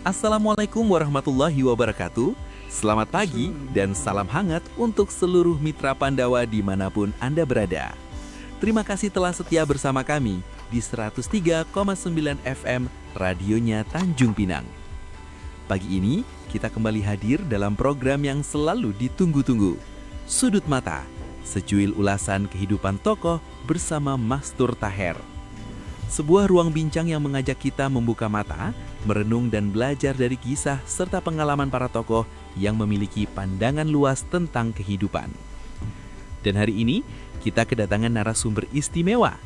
Assalamualaikum warahmatullahi wabarakatuh. Selamat pagi dan salam hangat untuk seluruh mitra Pandawa dimanapun Anda berada. Terima kasih telah setia bersama kami di 103,9 FM Radionya Tanjung Pinang. Pagi ini kita kembali hadir dalam program yang selalu ditunggu-tunggu, Sudut Mata, secuil ulasan kehidupan tokoh bersama Mastur Taher. Sebuah ruang bincang yang mengajak kita membuka mata, merenung dan belajar dari kisah serta pengalaman para tokoh yang memiliki pandangan luas tentang kehidupan. Dan hari ini kita kedatangan narasumber istimewa,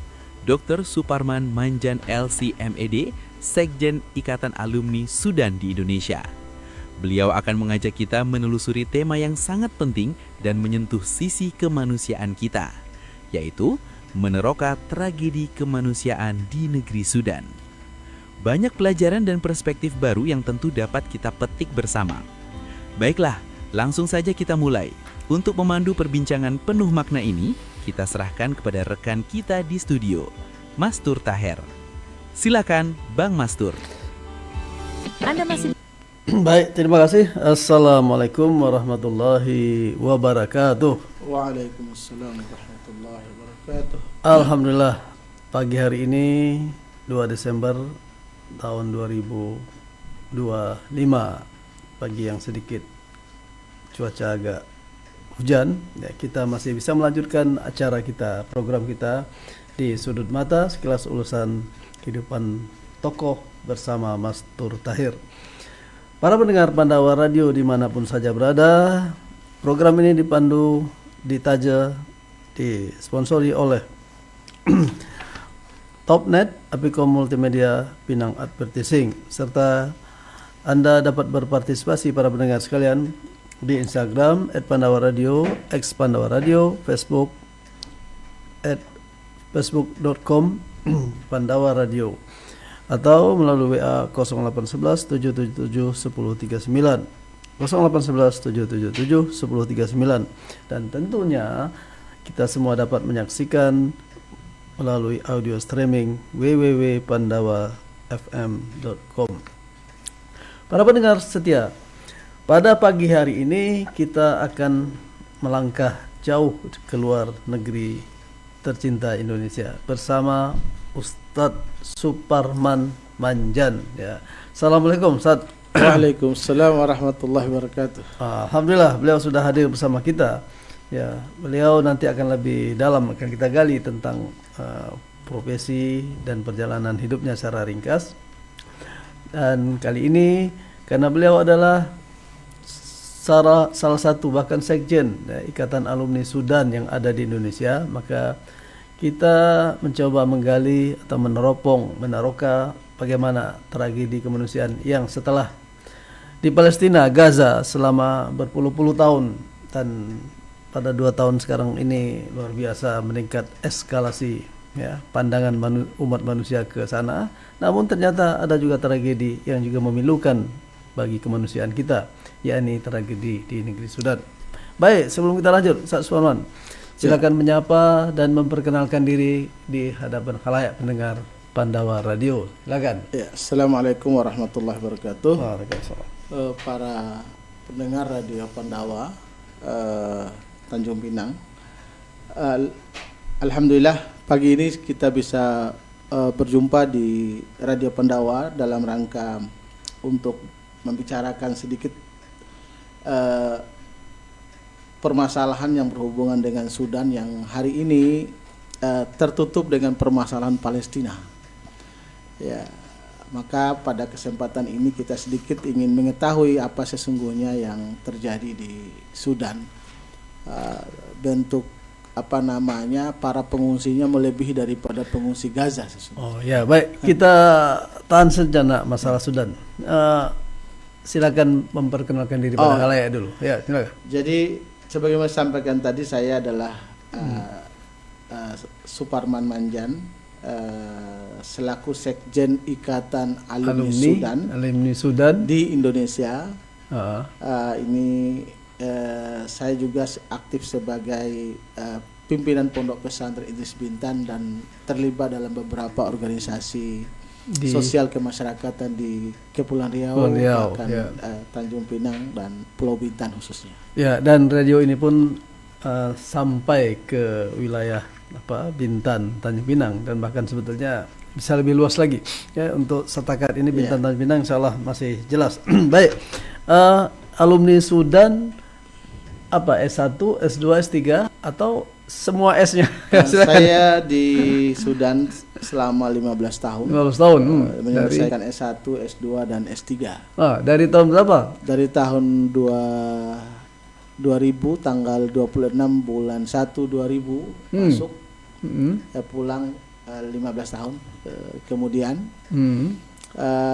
Dr. Suparman Manjan LC.MED, Sekjen Ikatan Alumni Sudan di Indonesia. Beliau akan mengajak kita menelusuri tema yang sangat penting dan menyentuh sisi kemanusiaan kita, yaitu meneroka tragedi kemanusiaan di negeri Sudan. Banyak pelajaran dan perspektif baru yang tentu dapat kita petik bersama. Baiklah, langsung saja kita mulai. Untuk memandu perbincangan penuh makna ini, kita serahkan kepada rekan kita di studio, Mastur Taher. Silakan, Bang Mastur. Anda masih Baik, terima kasih. Assalamualaikum warahmatullahi wabarakatuh. Waalaikumsalam warahmatullahi wabarakatuh. Alhamdulillah, pagi hari ini 2 Desember tahun 2025, pagi yang sedikit cuaca agak hujan, ya, kita masih bisa melanjutkan acara kita, program kita di Sudut Mata, sekilas ulasan kehidupan tokoh bersama Mastur Taher. Para pendengar Pandawa Radio dimanapun saja berada, program ini dipandu, ditaja, disponsori oleh Topnet, Apicom Multimedia, Pinang Advertising, serta Anda dapat berpartisipasi para pendengar sekalian di Instagram @pandawaradio, X Pandawa Radio, Facebook @facebook.com Pandawa Radio, atau melalui WA 0811 777 1039 0811 777 1039, dan tentunya kita semua dapat menyaksikan melalui audio streaming www.pandawafm.com. Para pendengar setia, pada pagi hari ini kita akan melangkah jauh keluar negeri tercinta Indonesia bersama Ustadz Suparman Manjan, ya. Assalamualaikum, Ustadz. Waalaikumsalam warahmatullahi wabarakatuh. Alhamdulillah beliau sudah hadir bersama kita. Ya, beliau nanti akan lebih dalam akan kita gali tentang profesi dan perjalanan hidupnya secara ringkas. Dan kali ini karena beliau adalah salah satu bahkan sekjen, ya, Ikatan Alumni Sudan yang ada di Indonesia, maka kita mencoba menggali atau meneroka bagaimana tragedi kemanusiaan yang setelah di Palestina, Gaza selama berpuluh-puluh tahun, dan pada 2 tahun sekarang ini luar biasa meningkat eskalasi, ya, pandangan umat manusia ke sana. Namun ternyata ada juga tragedi yang juga memilukan bagi kemanusiaan kita, yakni tragedi di negeri Sudan. Baik, sebelum kita lanjut, Ustaz Suparman, silakan menyapa dan memperkenalkan diri di hadapan khalayak pendengar Pandawa Radio. Silakan. Ya, Assalamualaikum warahmatullahi wabarakatuh. Waalaikumsalam. Para pendengar Radio Pandawa Tanjung Pinang, alhamdulillah pagi ini kita bisa berjumpa di Radio Pandawa dalam rangka untuk membicarakan sedikit permasalahan yang berhubungan dengan Sudan yang hari ini tertutup dengan permasalahan Palestina. Ya, maka pada kesempatan ini kita sedikit ingin mengetahui apa sesungguhnya yang terjadi di Sudan. Bentuk para pengungsinya melebihi daripada pengungsi Gaza sesungguhnya. Oh ya, baik, kita tahan sejenak masalah Sudan. Silakan memperkenalkan diri pada khalayak dulu. Ya, silakan. Jadi sebagaimana sampaikan tadi, saya adalah Suparman Manjan, selaku Sekjen Ikatan Alumni Sudan di Indonesia. Ini saya juga aktif sebagai pimpinan Pondok Pesantren Idris Bintan dan terlibat dalam beberapa organisasi sosial kemasyarakatan di Kepulauan Riau, Kepulauan Riau, bahkan ya. Tanjung Pinang dan Pulau Bintan khususnya. Ya, dan radio ini pun sampai ke wilayah Bintan, Tanjung Pinang, dan bahkan sebetulnya bisa lebih luas lagi. Ya, untuk setakat ini Bintan, Tanjung Pinang insya Allah masih jelas. Baik, alumni Sudan apa S1, S2, S3 atau semua S-nya? Saya di Sudan selama 15 tahun. 15 tahun. Menyelesaikan S1, S2 dan S3. Dari tahun berapa? Dari tahun 2000 tanggal 26 bulan 1 2000 masuk. Pulang 15 tahun kemudian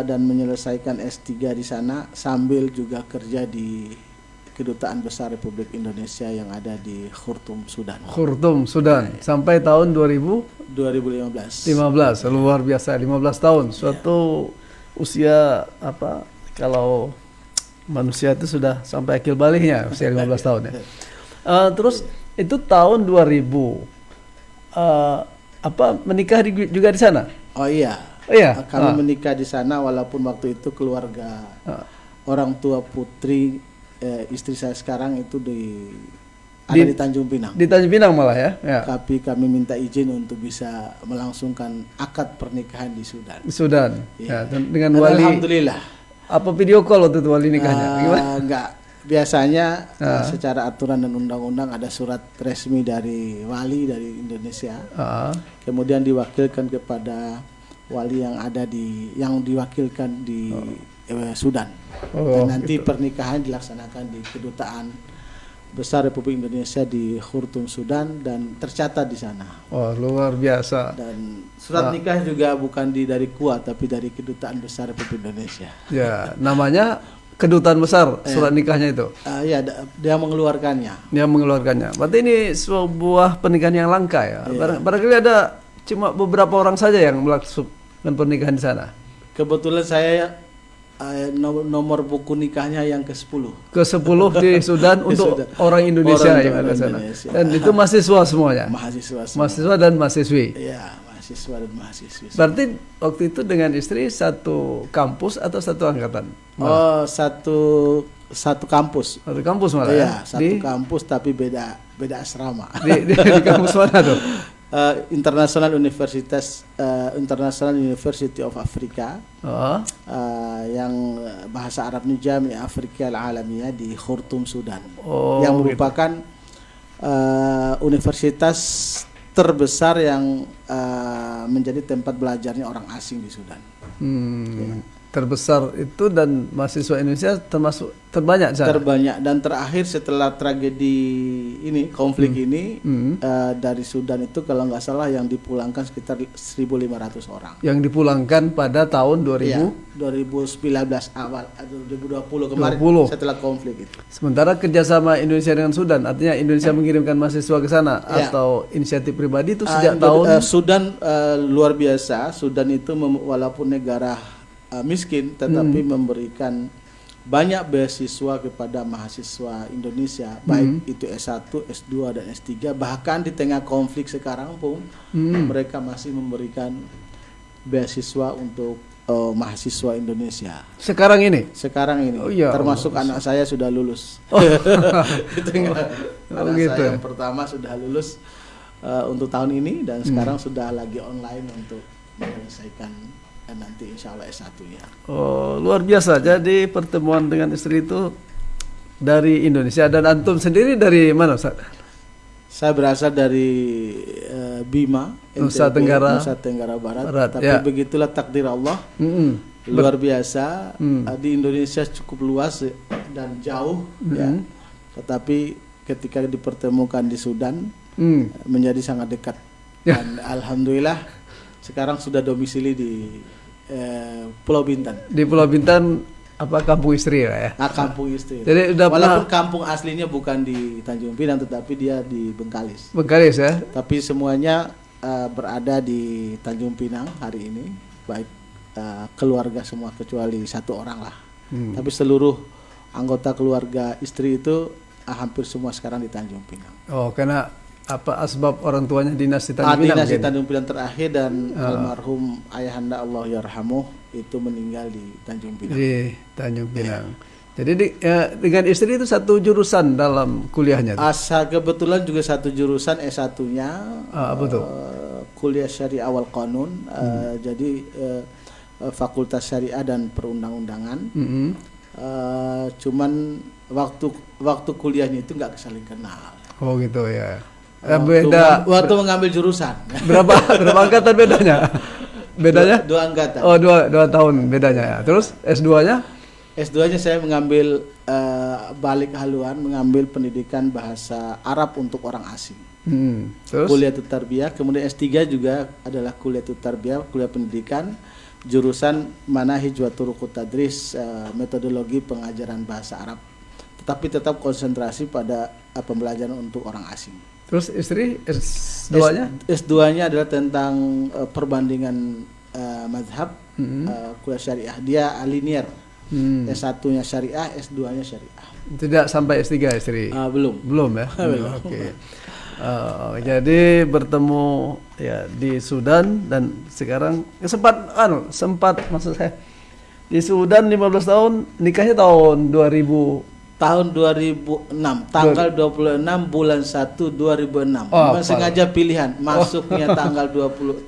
dan menyelesaikan S3 di sana sambil juga kerja di Kedutaan Besar Republik Indonesia yang ada di Khartoum, Sudan. Khartoum, Sudan. Sampai tahun 2015. 15, luar biasa, 15 tahun. Suatu usia kalau manusia itu sudah sampai akil baliknya usia 15 tahun ya. Terus itu tahun 2000 menikah juga di sana? Oh iya. Iya. Kami menikah di sana walaupun waktu itu keluarga orang tua putri istri saya sekarang itu ada di Tanjung Pinang. Di Tanjung Pinang malah ya. Tapi kami minta izin untuk bisa melangsungkan akad pernikahan di Sudan. Di Sudan. Ya. Dan dengan wali. Alhamdulillah. Apa video call waktu itu wali nikahnya? Enggak. Biasanya secara aturan dan undang-undang ada surat resmi dari wali dari Indonesia. Kemudian diwakilkan kepada wali yang diwakilkan di Sudan. Dan nanti pernikahan dilaksanakan di Kedutaan Besar Republik Indonesia di Khartoum, Sudan dan tercatat di sana. Oh, luar biasa. Dan surat nikah juga bukan dari KUA tapi dari Kedutaan Besar Republik Indonesia. Ya, namanya Kedutaan Besar surat nikahnya itu. Ya, dia mengeluarkannya. Dia mengeluarkannya. Berarti ini sebuah pernikahan yang langka ya. Barangkali ada cuma beberapa orang saja yang melakukan pernikahan di sana. Kebetulan saya nomor buku nikahnya yang ke-10. Ke-10 di Sudan untuk orang Indonesia yang ada sana. Dan itu mahasiswa semuanya. Mahasiswa dan mahasiswi. Iya, mahasiswa dan mahasiswi. Berarti waktu itu dengan istri satu kampus atau satu angkatan? Oh, satu kampus. Satu kampus malah ya? Ya, satu kampus tapi beda asrama. Di kampus mana tuh? International University of Africa, yang bahasa Arabnya Jami' Afrika Al-Alamiyah di Khartoum, Sudan, yang merupakan universitas terbesar yang menjadi tempat belajarnya orang asing di Sudan. Terbesar itu dan mahasiswa Indonesia termasuk terbanyak sana. Terbanyak dan terakhir setelah tragedi ini konflik ini dari Sudan itu kalau nggak salah yang dipulangkan sekitar 1.500 orang. Yang dipulangkan pada tahun 2019 awal atau 2020 kemarin setelah konflik itu. Sementara kerjasama Indonesia dengan Sudan artinya Indonesia mengirimkan mahasiswa ke sana atau inisiatif pribadi itu sejak tahun Sudan luar biasa. Sudan itu walaupun negara miskin tetapi memberikan banyak beasiswa kepada mahasiswa Indonesia baik itu S1, S2 dan S3 bahkan di tengah konflik sekarang pun mereka masih memberikan beasiswa untuk mahasiswa Indonesia. Sekarang ini? Sekarang ini. Termasuk anak saya sudah lulus. Anak saya yang pertama sudah lulus untuk tahun ini dan sekarang sudah lagi online untuk menyelesaikan dan nanti insya Allah S1-nya. Oh, luar biasa. Jadi pertemuan dengan istri itu dari Indonesia dan antum sendiri dari mana, Ustaz? Saya berasal dari Bima, Nusa Tenggara Barat. Tapi begitulah takdir Allah. Luar biasa. Di Indonesia cukup luas dan jauh ya. Tetapi ketika dipertemukan di Sudan menjadi sangat dekat. Dan alhamdulillah sekarang sudah domisili di Pulau Bintan. Di Pulau Bintan apa kampung istri ya? Kampung istri. Jadi walaupun kampung aslinya bukan di Tanjung Pinang tetapi dia di Bengkalis. Bengkalis ya. Tapi semuanya berada di Tanjung Pinang hari ini, baik keluarga semua kecuali satu orang lah. Tapi seluruh anggota keluarga istri itu hampir semua sekarang di Tanjung Pinang. Oh, karena asbab orang tuanya dinas di Tanjung Pinang. Dinas di mungkin? Tanjung Pinang terakhir dan almarhum ayahanda Allah yarhamuh itu meninggal di Tanjung Pinang. Di Tanjung Pinang. Jadi dengan istri itu satu jurusan dalam kuliahnya. Kebetulan juga satu jurusan S1-nya. Apa tuh? Kuliah Syariah wal Qanun. Jadi Fakultas Syariah dan Perundang-undangan. Cuman waktu kuliahnya itu nggak saling kenal. Oh gitu ya. Beda. Waktu mengambil jurusan. Berapa angkatan bedanya? Bedanya? Dua angkatan. Oh, dua tahun bedanya ya. Terus S2-nya? S2-nya saya mengambil balik haluan, mengambil pendidikan bahasa Arab untuk orang asing. Terus? Kuliah Tarbiyah, kemudian S3 juga adalah kuliah Tarbiyah, kuliah pendidikan jurusan Manahij wa Turuqut Tadris, metodologi pengajaran bahasa Arab. Tetapi tetap konsentrasi pada pembelajaran untuk orang asing. Terus istri S2-nya? S2-nya adalah tentang perbandingan mazhab, kuliah syariah. Dia alinier. S1-nya syariah, S2-nya syariah. Tidak sampai S3 istri? Belum. Belum ya? Belum. Oke. Jadi bertemu ya di Sudan dan sekarang sempat maksud saya di Sudan 15 tahun, nikahnya tahun 2000. Tahun 2006, tanggal 26 bulan 1 2006. Oh, sengaja pilihan masuknya tanggal 26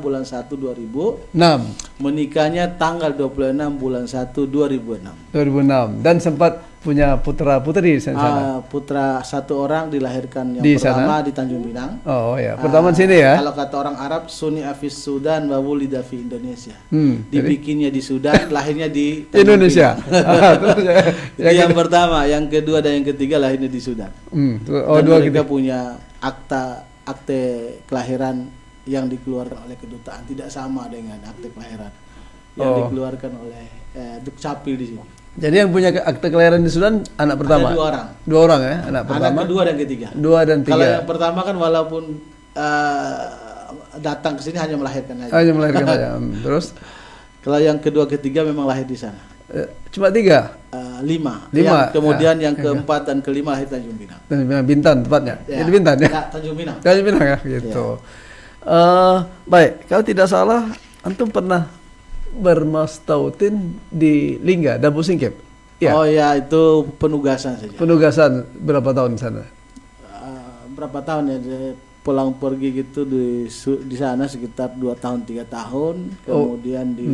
bulan 1 2000. 6. Menikahnya tanggal 26 bulan 1 2006. 2006 dan sempat punya putra putri di sana. Putra satu orang dilahirkan yang Di pertama sana? di Tanjung Pinang. Oh ya, pertama di sini ya. Kalau kata orang Arab, Suni Afis Sudan wa wulida fi Indonesia. Jadi Dibikinnya di Sudan, lahirnya di Tanjung Indonesia. Pinang. yang pertama, yang kedua dan yang ketiga lahirnya di Sudan. Dan Dua mereka gitu. punya akte kelahiran yang dikeluarkan oleh kedutaan, tidak sama dengan akte kelahiran yang dikeluarkan oleh Dukcapil di sini. Jadi yang punya akte kelahiran di Sudan anak pertama. Ada 2 orang. 2 orang ya, anak pertama. Anak kedua dan ketiga. 2 dan 3. Kalau yang pertama kan walaupun datang ke sini hanya melahirkan saja. Hanya melahirkan saja. Terus Kalau yang kedua ketiga memang lahir di sana. cuma 3. 5. Lima. Kemudian Ya. yang keempat dan kelima lahir Tanjung Pinang. Bintan tepatnya. Ya. Jadi Bintan ya. Ya, Tanjung Pinang. Tanjung Pinang ya gitu. Baik, kalau tidak salah antum pernah bermastautin di Lingga, Dabu Singkep. Ya. Oh ya, itu penugasan saja. Penugasan berapa tahun di sana? Berapa tahun ya? Pulang pergi gitu di sana sekitar 2 tahun 3 tahun. Kemudian di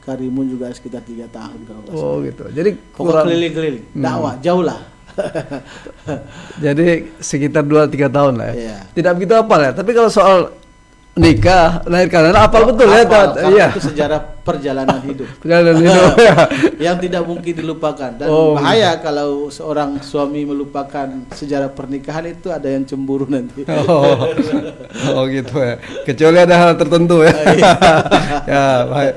Karimun juga sekitar 3 tahun kalau nggak salah. Oh gitu. Jadi Pokoknya keliling-keliling, dakwah jauh lah. Jadi sekitar 2-3 tahun lah ya. Iya. Tidak begitu hafal ya. Tapi kalau soal nikah, lahirkan anak hafal betul ya. Hafal, karena Iya. itu sejarah perjalanan hidup. Perjalanan hidup ya. Yang tidak mungkin dilupakan dan Oh, bahaya kalau seorang suami melupakan sejarah pernikahan, itu ada yang cemburu nanti. Oh gitu ya. Kecuali ada hal tertentu ya. Ya baik.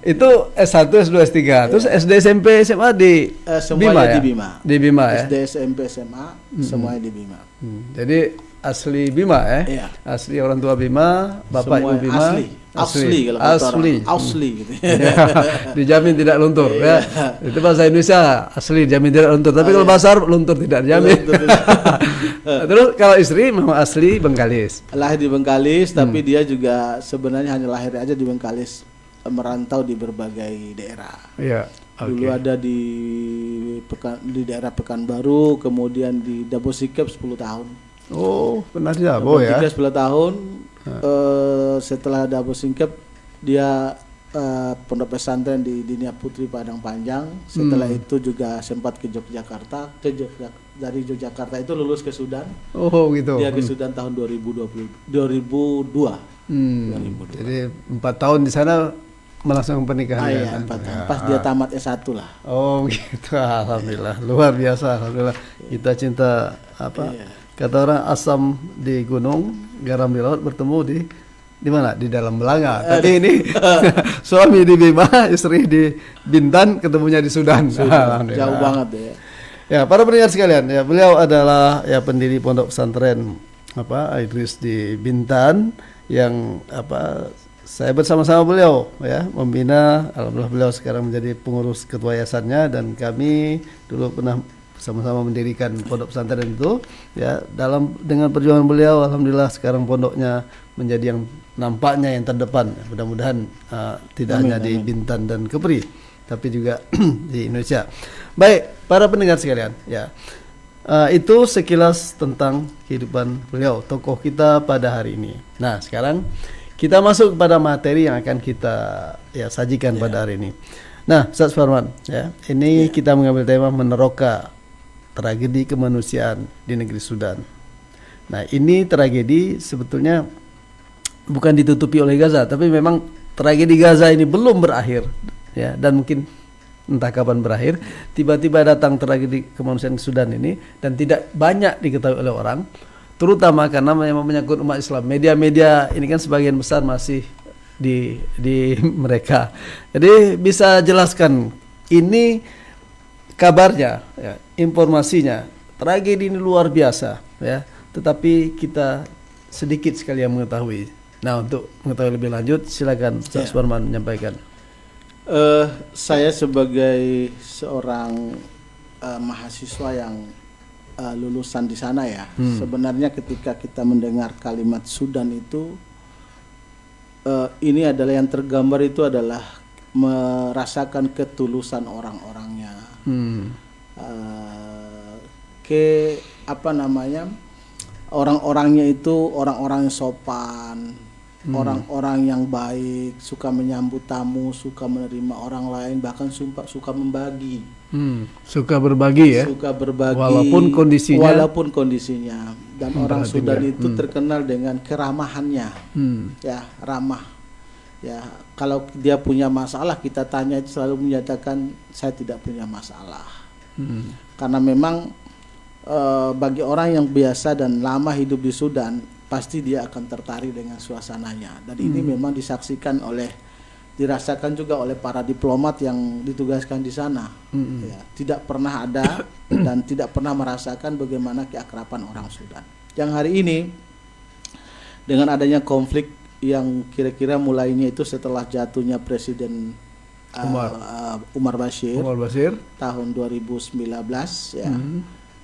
Itu S1, S2, S3. Terus SD, SMP, SMA di Semuanya Bima ya? di Bima. Di Bima ya. SD, SMP, SMA semuanya di Bima. Jadi asli Bima ya. Iya. Asli orang tua Bima, bapak Semua ibu Bima. asli kalau kata Asli. orang. Asli gitu. Ya, dijamin tidak luntur ya. Itu bahasa Indonesia, asli dijamin tidak luntur. Tapi kalau bahasa Arab luntur tidak dijamin. Terus kalau istri memang asli Bengkalis. Lahir di Bengkalis, tapi dia juga sebenarnya hanya lahir aja di Bengkalis, merantau di berbagai daerah. Iya. Dulu ada di daerah Pekanbaru, kemudian di Dabo Sikep 10 tahun. Oh, pernah di Dabo ya. 10 tahun. Setelah Dabo Sikep dia pondok pesantren di Dinia Putri Padang Panjang. Setelah itu juga sempat ke Yogyakarta. Dari Yogyakarta itu lulus ke Sudan. Oh gitu. Dia ke Sudan tahun 2002. Jadi 4 tahun di sana melangsungkan pernikahan. Iya, 4 tahun. Pas dia tamat S1 lah. Oh gitu, alhamdulillah, luar biasa, alhamdulillah. Kita cinta apa? Iya. Kata orang asam di gunung, garam di laut, bertemu di mana? Di dalam belanga. Tapi ini suami di Bima, istri di Bintan, ketemunya di Sudan. Alhamdulillah. Jauh banget ya. Ya, para pendengar sekalian, ya beliau adalah ya pendiri pondok pesantren Idris di Bintan yang saya bersama-sama beliau ya membina. Alhamdulillah beliau sekarang menjadi pengurus ketua yayasannya dan kami dulu pernah sama-sama mendirikan pondok pesantren itu, ya, dengan perjuangan beliau, alhamdulillah sekarang pondoknya menjadi yang nampaknya yang terdepan. Mudah-mudahan tidak hanya di Bintan dan Kepri, tapi juga di Indonesia. Baik, para pendengar sekalian, ya, itu sekilas tentang kehidupan beliau, tokoh kita pada hari ini. Nah, sekarang kita masuk kepada materi yang akan kita sajikan pada hari ini. Nah, Ustaz Farman, ya, ini kita mengambil tema meneroka tragedi kemanusiaan di negeri Sudan. Nah, ini tragedi sebetulnya bukan ditutupi oleh Gaza, tapi memang tragedi Gaza ini belum berakhir, ya, dan mungkin entah kapan berakhir. Tiba-tiba datang tragedi kemanusiaan di Sudan ini dan tidak banyak diketahui oleh orang, terutama karena memang menyangkut umat Islam. Media-media ini kan sebagian besar masih di mereka. Jadi bisa jelaskan ini kabarnya, ya, informasinya, tragedi ini luar biasa, ya. Tetapi kita sedikit sekali yang mengetahui. Nah, untuk mengetahui lebih lanjut, silakan Ustaz Farman menyampaikan. Saya sebagai seorang mahasiswa yang lulusan di sana, ya, sebenarnya ketika kita mendengar kalimat Sudan itu, ini adalah yang tergambar itu adalah merasakan ketulusan orang-orangnya, orang-orangnya itu orang-orang yang sopan, orang-orang yang baik, suka menyambut tamu, suka menerima orang lain, bahkan suka membagi. Suka berbagi, ya. Suka berbagi walaupun kondisinya. Dan orang Sudan itu terkenal dengan keramahannya. Ya, ramah. Ya, kalau dia punya masalah, kita tanya, selalu menyatakan saya tidak punya masalah. Karena memang bagi orang yang biasa dan lama hidup di Sudan, pasti dia akan tertarik dengan suasananya. Dan ini memang dirasakan juga oleh para diplomat yang ditugaskan di sana. Ya, tidak pernah ada dan tidak pernah merasakan bagaimana keakraban orang Sudan. Yang hari ini dengan adanya konflik yang kira-kira mulainya itu setelah jatuhnya Presiden Umar Bashir tahun 2019, ya.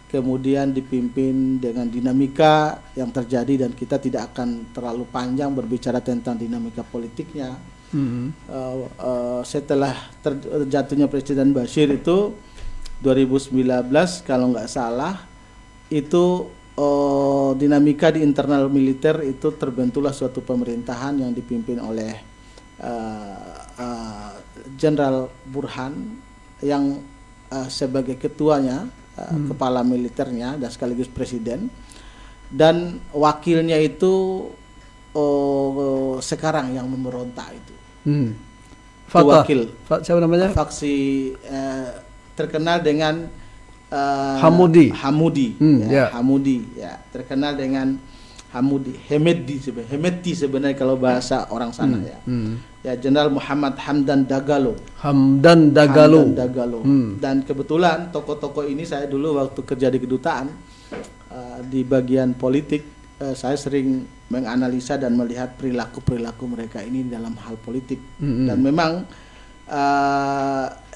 Kemudian dipimpin dengan dinamika yang terjadi, dan kita tidak akan terlalu panjang berbicara tentang dinamika politiknya. Setelah terjatuhnya Presiden Bashir itu 2019 kalau nggak salah, itu dinamika di internal militer itu terbentuklah suatu pemerintahan yang dipimpin oleh Jenderal Burhan yang sebagai ketuanya, kepala militernya dan sekaligus presiden, dan wakilnya itu sekarang yang memberontak itu. Wakil siapa namanya? Faksi terkenal dengan Hamudi, Hamudi, ya, terkenal dengan Hemeti sebenarnya kalau bahasa orang sana, ya. Ya, Jenderal Muhammad Hamdan Dagalo. Dan kebetulan tokoh-tokoh ini saya dulu waktu kerja di kedutaan di bagian politik, saya sering menganalisa dan melihat perilaku mereka ini dalam hal politik. Dan memang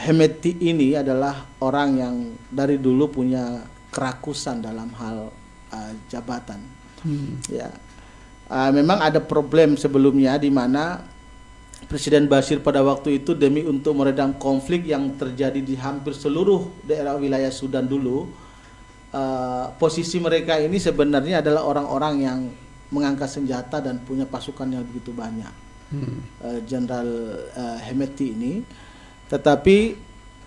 Hemeti ini adalah orang yang dari dulu punya kerakusan dalam hal jabatan. Ya, memang ada problem sebelumnya di mana Presiden Bashir pada waktu itu demi untuk meredam konflik yang terjadi di hampir seluruh daerah wilayah Sudan dulu, posisi mereka ini sebenarnya adalah orang-orang yang mengangkat senjata dan punya pasukan yang begitu banyak. Jenderal Hemeti ini, tetapi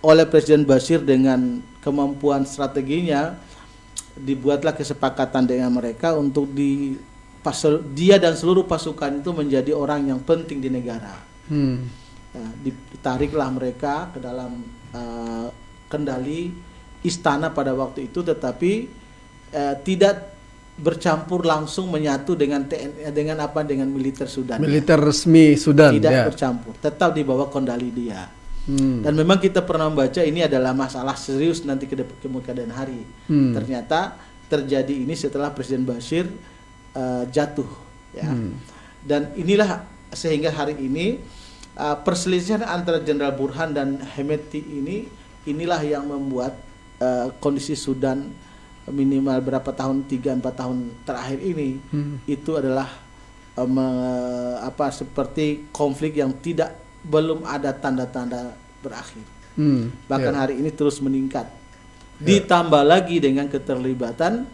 oleh Presiden Bashir dengan kemampuan strateginya dibuatlah kesepakatan dengan mereka untuk dia dan seluruh pasukan itu menjadi orang yang penting di negara. Ditariklah mereka ke dalam kendali istana pada waktu itu, tetapi tidak bercampur langsung menyatu dengan TNI, dengan militer Sudan. Militer resmi Sudan tidak bercampur, tetap di bawah kendali dia. Dan memang kita pernah membaca ini adalah masalah serius nanti ke kemudian hari. Ternyata terjadi ini setelah Presiden Bashir jatuh, ya. Dan inilah sehingga hari ini perselisihan antara Jenderal Burhan dan Hemeti inilah yang membuat kondisi Sudan minimal berapa tahun, 3-4 tahun terakhir ini itu adalah seperti konflik yang belum ada tanda-tanda berakhir. Bahkan hari ini terus meningkat. Ditambah lagi dengan keterlibatan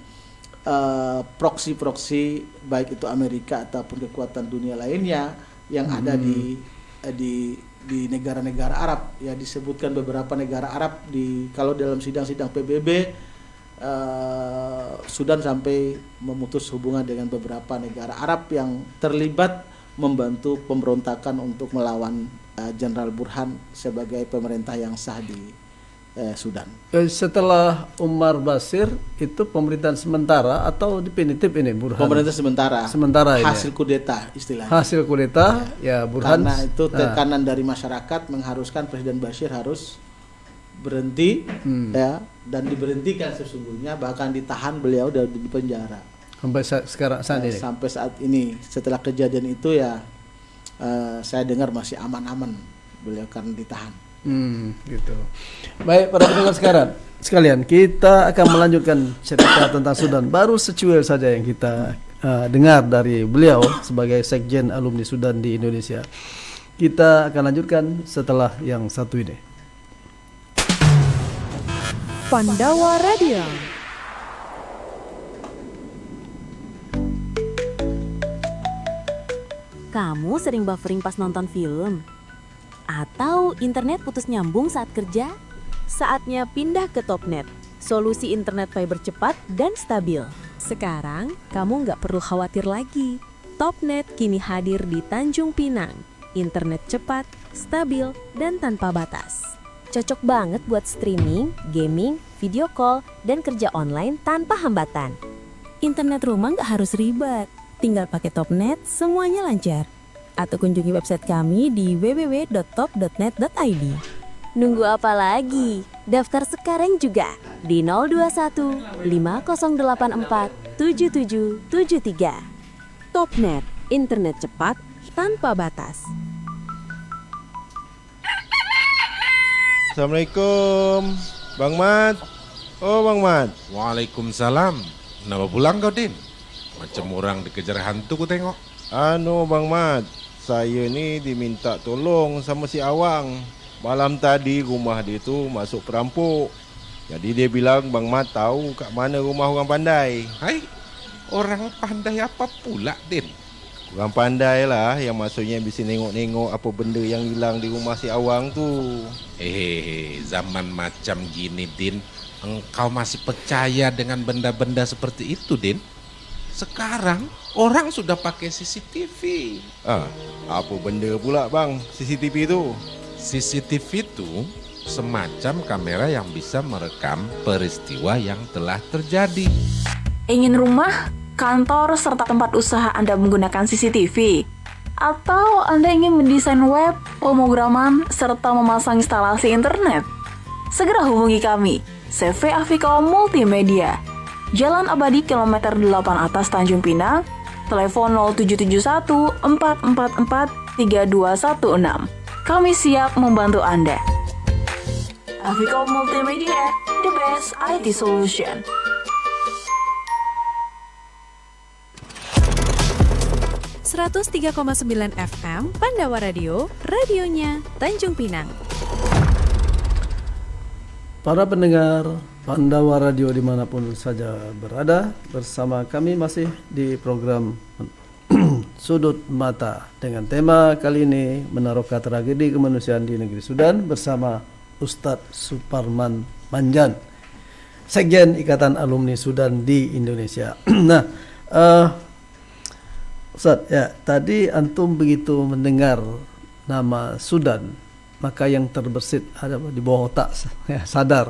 proksi-proksi baik itu Amerika ataupun kekuatan dunia lainnya yang ada di negara-negara Arab. Ya, disebutkan beberapa negara Arab kalau dalam sidang-sidang PBB, Sudan sampai memutus hubungan dengan beberapa negara Arab yang terlibat membantu pemberontakan untuk melawan Jenderal Burhan sebagai pemerintah yang sah di Sudan. Setelah Umar Bashir itu pemerintahan sementara atau definitif ini Burhan? Pemerintah sementara ini, hasil kudeta istilahnya. Hasil kudeta ya Burhan. Karena itu tekanan dari masyarakat mengharuskan Presiden Bashir harus berhenti ya, dan diberhentikan sesungguhnya, bahkan ditahan beliau dan di penjara sampai saat ini. Sampai saat ini setelah kejadian itu ya saya dengar masih aman-aman beliau karena ditahan. Gitu. Baik, para pendengar sekalian, kita akan melanjutkan cerita tentang Sudan. Baru secuil saja yang kita dengar dari beliau sebagai Sekjen Alumni Sudan di Indonesia. Kita akan lanjutkan setelah yang satu ini. Pandawa Radio. Kamu sering buffering pas nonton film? Atau internet putus nyambung saat kerja? Saatnya pindah ke Topnet, solusi internet fiber cepat dan stabil. Sekarang, kamu nggak perlu khawatir lagi. Topnet kini hadir di Tanjung Pinang. Internet cepat, stabil, dan tanpa batas. Cocok banget buat streaming, gaming, video call, dan kerja online tanpa hambatan. Internet rumah nggak harus ribet. Tinggal pakai Topnet, semuanya lancar. Atau kunjungi website kami di www.top.net.id. Nunggu apa lagi? Daftar sekarang juga di 021 5084 7773. Topnet, internet cepat tanpa batas. Assalamualaikum, Bang Mat. Oh, Bang Mat. Waalaikumsalam. Kenapa pulang kau, Din? Macam orang dikejar hantu ku tengok. Bang Mat, saya ni diminta tolong sama si Awang. Malam tadi rumah dia tu masuk perampok. Jadi dia bilang Bang Mat tahu kat mana rumah orang pandai. Hai, orang pandai apa pula, Din? Orang pandai lah yang maksudnya bisa nengok-nengok apa benda yang hilang di rumah si Awang tu. Zaman macam gini, Din, engkau masih percaya dengan benda-benda seperti itu, Din? Sekarang orang sudah pakai CCTV. Apa benda pula bang CCTV tu? CCTV itu semacam kamera yang bisa merekam peristiwa yang telah terjadi. Ingin rumah, kantor, serta tempat usaha Anda menggunakan CCTV? Atau Anda ingin mendesain web, pemrograman, serta memasang instalasi internet? Segera hubungi kami, CV Afikau Multimedia, Jalan Abadi Kilometer 8 Atas Tanjung Pinang, telepon 0771 444 3216. Kami siap membantu Anda. Afikau Multimedia, the best IT solution. .3,9 FM Pandawa Radio, radionya Tanjung Pinang. Para pendengar Pandawa Radio dimanapun saja berada, bersama kami masih di program Sudut Mata dengan tema kali ini meneroka tragedi kemanusiaan di negeri Sudan bersama Ustadz Suparman Manjan, Sekjen Ikatan Alumni Sudan di Indonesia. Nah, Ustadz, ya tadi antum begitu mendengar nama Sudan, maka yang terbersit ada di bawah otak, ya,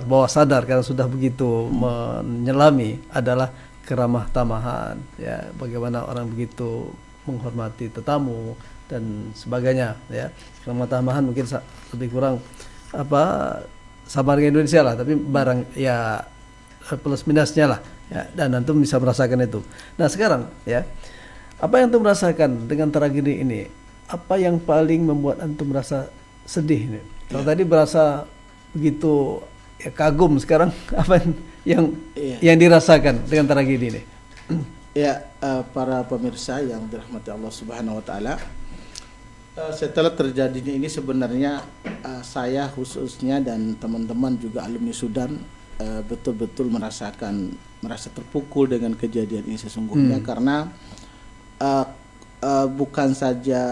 bawah sadar karena sudah begitu menyelami adalah keramah tamahan, ya bagaimana orang begitu menghormati tetamu dan sebagainya, ya keramah tamahan mungkin lebih kurang sama dengan Indonesia lah, tapi barang ya plus minusnya lah, ya, dan antum bisa merasakan itu. Nah sekarang ya, apa yang antum rasakan dengan tragedi ini? Apa yang paling membuat antum merasa sedih nih? Kalau tadi berasa begitu ya, kagum sekarang apa yang Iya. yang dirasakan dengan tragedi ini. Ya, para pemirsa yang dirahmati Allah Subhanahu wa taala, setelah terjadinya ini sebenarnya saya khususnya dan teman-teman juga alumni Sudan betul-betul merasa terpukul dengan kejadian ini sesungguhnya, karena bukan saja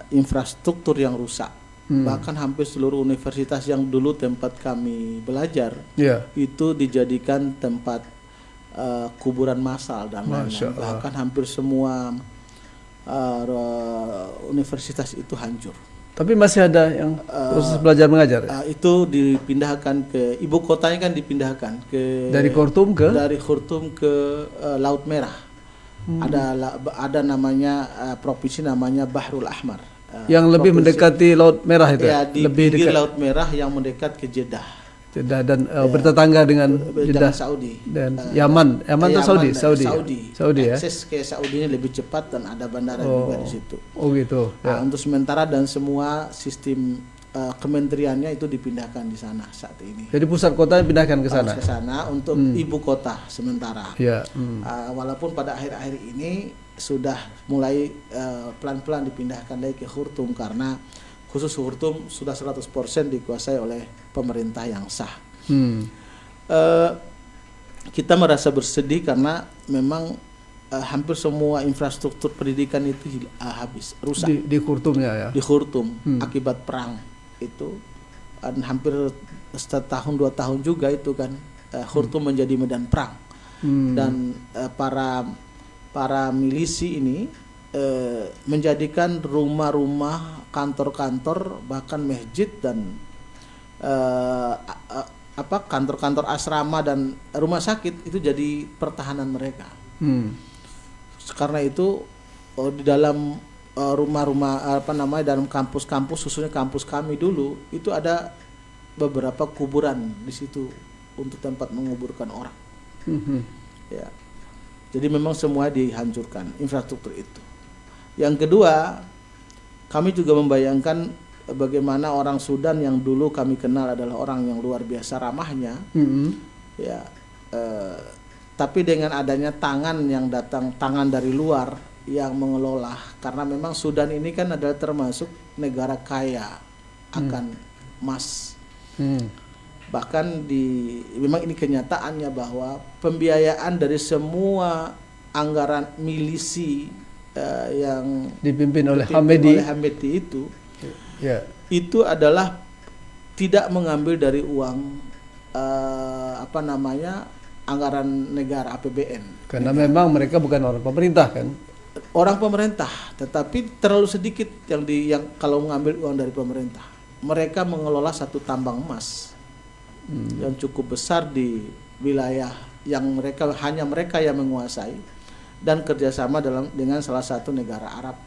infrastruktur yang rusak, bahkan hampir seluruh universitas yang dulu tempat kami belajar Ya. itu dijadikan tempat kuburan massal dan Masya lain-lain. Allah. Bahkan hampir semua universitas itu hancur. Tapi masih ada yang proses belajar mengajar. Itu dipindahkan ke ibu kotanya, kan dipindahkan ke Dari Khartoum ke? dari Khartoum ke Laut Merah. Ada namanya provinsi namanya Bahrul Ahmar. Yang lebih provinsi- mendekati Laut Merah itu. Ya, di Lebih pinggir dekat Laut Merah yang mendekat ke Jeddah. Jeddah dan bertetangga dengan Jeddah Dengan Saudi dan Yaman. Yaman atau Saudi? Saudi ya. Akses ke Saudi ini lebih cepat dan ada bandara juga di situ. Oh gitu. Nah, Ya. untuk sementara dan semua sistem kementeriannya itu dipindahkan di sana saat ini. Jadi pusat kota dipindahkan ke sana. Harus ke sana untuk ibu kota sementara. Ya. Walaupun pada akhir-akhir ini sudah mulai pelan-pelan dipindahkan lagi ke Khartoum, karena khusus Khartoum sudah 100% dikuasai oleh pemerintah yang sah. Kita merasa bersedih karena memang hampir semua infrastruktur pendidikan itu habis, rusak Di Khartoumnya ya. di Khartoum akibat perang itu. Dan hampir setahun 2 tahun juga itu kan Khartoum menjadi medan perang. Dan para milisi ini menjadikan rumah-rumah, kantor-kantor, bahkan masjid dan kantor-kantor asrama dan rumah sakit itu jadi pertahanan mereka. Karena itu di dalam rumah-rumah dalam kampus-kampus, khususnya kampus kami dulu itu ada beberapa kuburan di situ untuk tempat menguburkan orang. Ya. Jadi memang semua dihancurkan infrastruktur itu. Yang kedua, kami juga membayangkan bagaimana orang Sudan yang dulu kami kenal adalah orang yang luar biasa ramahnya. Ya, tapi dengan adanya tangan dari luar yang mengelola, karena memang Sudan ini kan adalah termasuk negara kaya akan emas. Bahkan memang ini kenyataannya bahwa pembiayaan dari semua anggaran milisi yang Dipimpin oleh dipimpin Hamedi. oleh Hamedi itu Ya. itu adalah tidak mengambil dari uang anggaran negara APBN. Karena memang mereka bukan orang pemerintah kan. Orang pemerintah, tetapi terlalu sedikit yang kalau mengambil uang dari pemerintah. Mereka mengelola satu tambang emas yang cukup besar di wilayah yang hanya mereka yang menguasai, dan kerjasama dengan salah satu negara Arab.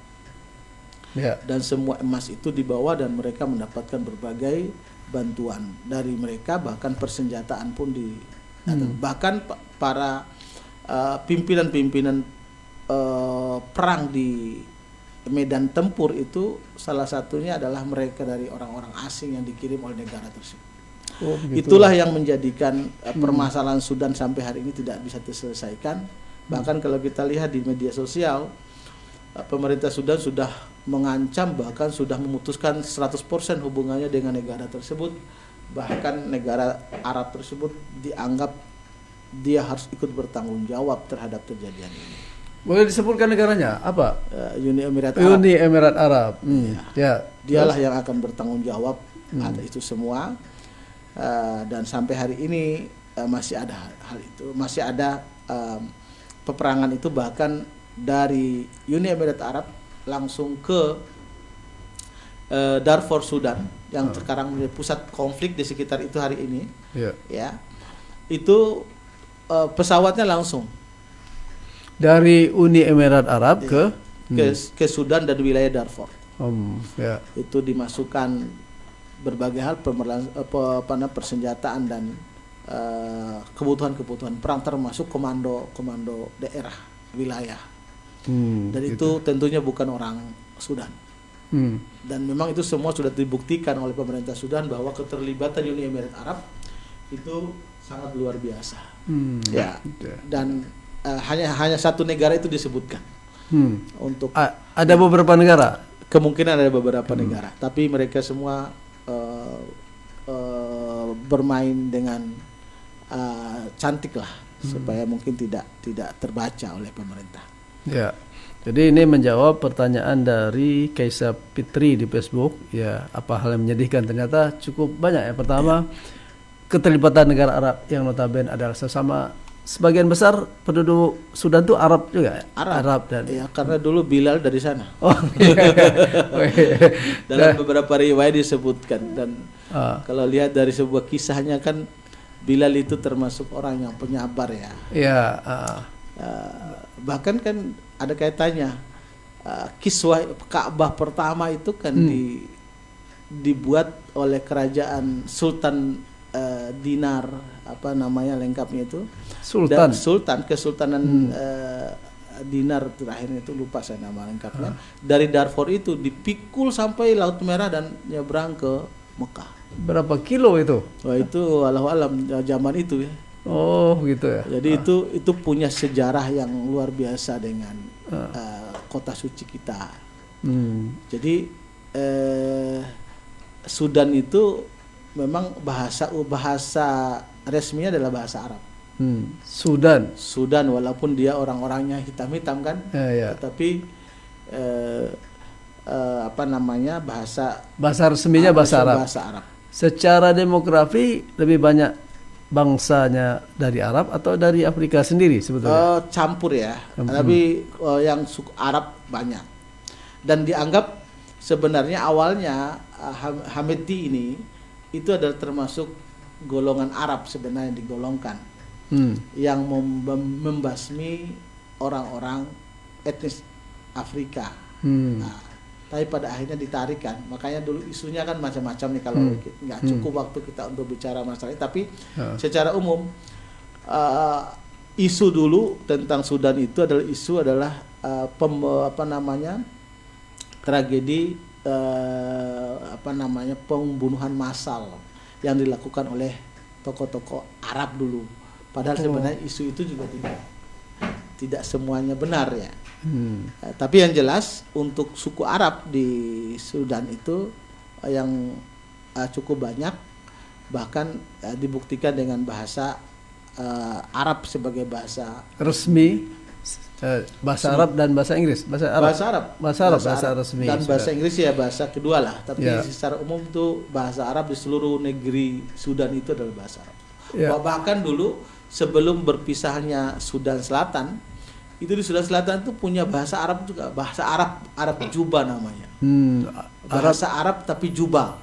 Ya. Dan semua emas itu dibawa dan mereka mendapatkan berbagai bantuan dari mereka, bahkan persenjataan pun bahkan para pimpinan-pimpinan perang di medan tempur itu salah satunya adalah mereka dari orang-orang asing yang dikirim oleh negara tersebut. Oh, gitu. Itulah yang menjadikan permasalahan Sudan sampai hari ini tidak bisa diselesaikan. Bahkan kalau kita lihat di media sosial, pemerintah Sudan sudah mengancam, bahkan sudah memutuskan 100% hubungannya dengan negara tersebut. Bahkan negara Arab tersebut dianggap dia harus ikut bertanggung jawab terhadap kejadian ini. Boleh disebutkan negaranya apa? Uni Emirat Arab. Uni Emirat Arab. Ya. Dialah yang akan bertanggung jawab atas itu semua. Dan sampai hari ini masih ada hal itu, masih ada peperangan itu, bahkan dari Uni Emirat Arab langsung ke Darfur Sudan yang sekarang menjadi pusat konflik di sekitar itu hari ini. Ya, itu pesawatnya langsung dari Uni Emirat Arab ke Sudan dan wilayah Darfur. Ya. Itu dimasukkan berbagai hal, persenjataan dan kebutuhan-kebutuhan perang, termasuk komando daerah wilayah. Dan itu tentunya bukan orang Sudan. Dan memang itu semua sudah dibuktikan oleh pemerintah Sudan bahwa keterlibatan Uni Emirat Arab itu sangat luar biasa. Ya. Dan hanya satu negara itu disebutkan untuk Ada beberapa negara. kemungkinan ada beberapa negara, tapi mereka semua bermain dengan cantik lah supaya mungkin tidak terbaca oleh pemerintah. Ya. Jadi ini menjawab pertanyaan dari Kaisa Fitri di Facebook. Ya, apa hal yang menyedihkan? Ternyata cukup banyak. Yang pertama, keterlibatan negara Arab yang notabene adalah sesama. Sebagian besar penduduk Sudan itu Arab juga, Arab dan Ya, karena dulu Bilal dari sana. oh Dalam beberapa riwayat disebutkan, dan kalau lihat dari sebuah kisahnya kan Bilal itu termasuk orang yang penyabar ya. ya Bahkan kan ada kaitannya, kiswah Ka'bah pertama itu kan dibuat oleh kerajaan Sultan Dinar, apa namanya lengkapnya itu, Sultan. Kesultanan Dinar terakhir itu, lupa saya nama lengkapnya. Dari Darfur itu dipikul sampai Laut Merah dan nyebrang ke Mekah. Berapa kilo itu? Wah, itu Allahu alam zaman itu ya. Oh gitu ya. Jadi itu punya sejarah yang luar biasa dengan kota suci kita. Jadi Sudan itu memang bahasa resminya adalah bahasa Arab. Sudan walaupun dia orang-orangnya hitam-hitam kan, Ya. tetapi apa namanya bahasa Resminya bahasa Arab. Bahasa Arab. Secara demografi lebih banyak bangsanya dari Arab atau dari Afrika sendiri sebetulnya? Campur ya, tapi yang suku Arab banyak. Dan dianggap sebenarnya awalnya Hamidi ini itu adalah termasuk golongan Arab sebenarnya digolongkan, yang membasmi orang-orang etnis Afrika. Nah, tapi pada akhirnya ditarikan. Makanya dulu isunya kan macam-macam nih, kalau nggak cukup waktu kita untuk bicara masalah ini. Tapi secara umum isu dulu tentang Sudan itu adalah tragedi pembunuhan massal yang dilakukan oleh tokoh-tokoh Arab dulu. Padahal sebenarnya isu itu juga tidak semuanya benar ya. Tapi yang jelas untuk suku Arab di Sudan itu yang cukup banyak, bahkan dibuktikan dengan bahasa Arab sebagai bahasa resmi, bahasa Arab dan bahasa Inggris. Bahasa Arab resmi dan bahasa Inggris ya bahasa kedua lah. Tapi secara umum itu bahasa Arab di seluruh negeri Sudan itu adalah bahasa Arab. Bahkan dulu sebelum berpisahnya Sudan Selatan, itu di Sudan Selatan itu punya bahasa Arab juga, bahasa Arab Juba namanya. Bahasa Arab tapi Juba.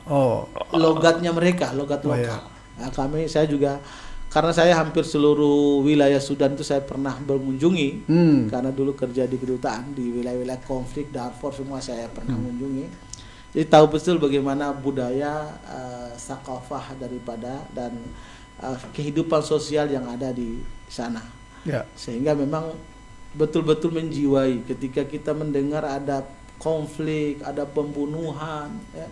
Logatnya mereka, logat lokal. Nah, saya juga, karena saya hampir seluruh wilayah Sudan itu saya pernah mengunjungi, karena dulu kerja di kedutaan di wilayah-wilayah konflik Darfur semua saya pernah mengunjungi. Jadi tahu betul bagaimana budaya, sakafah daripada dan kehidupan sosial yang ada di sana. Sehingga memang betul-betul menjiwai ketika kita mendengar ada konflik, ada pembunuhan ya.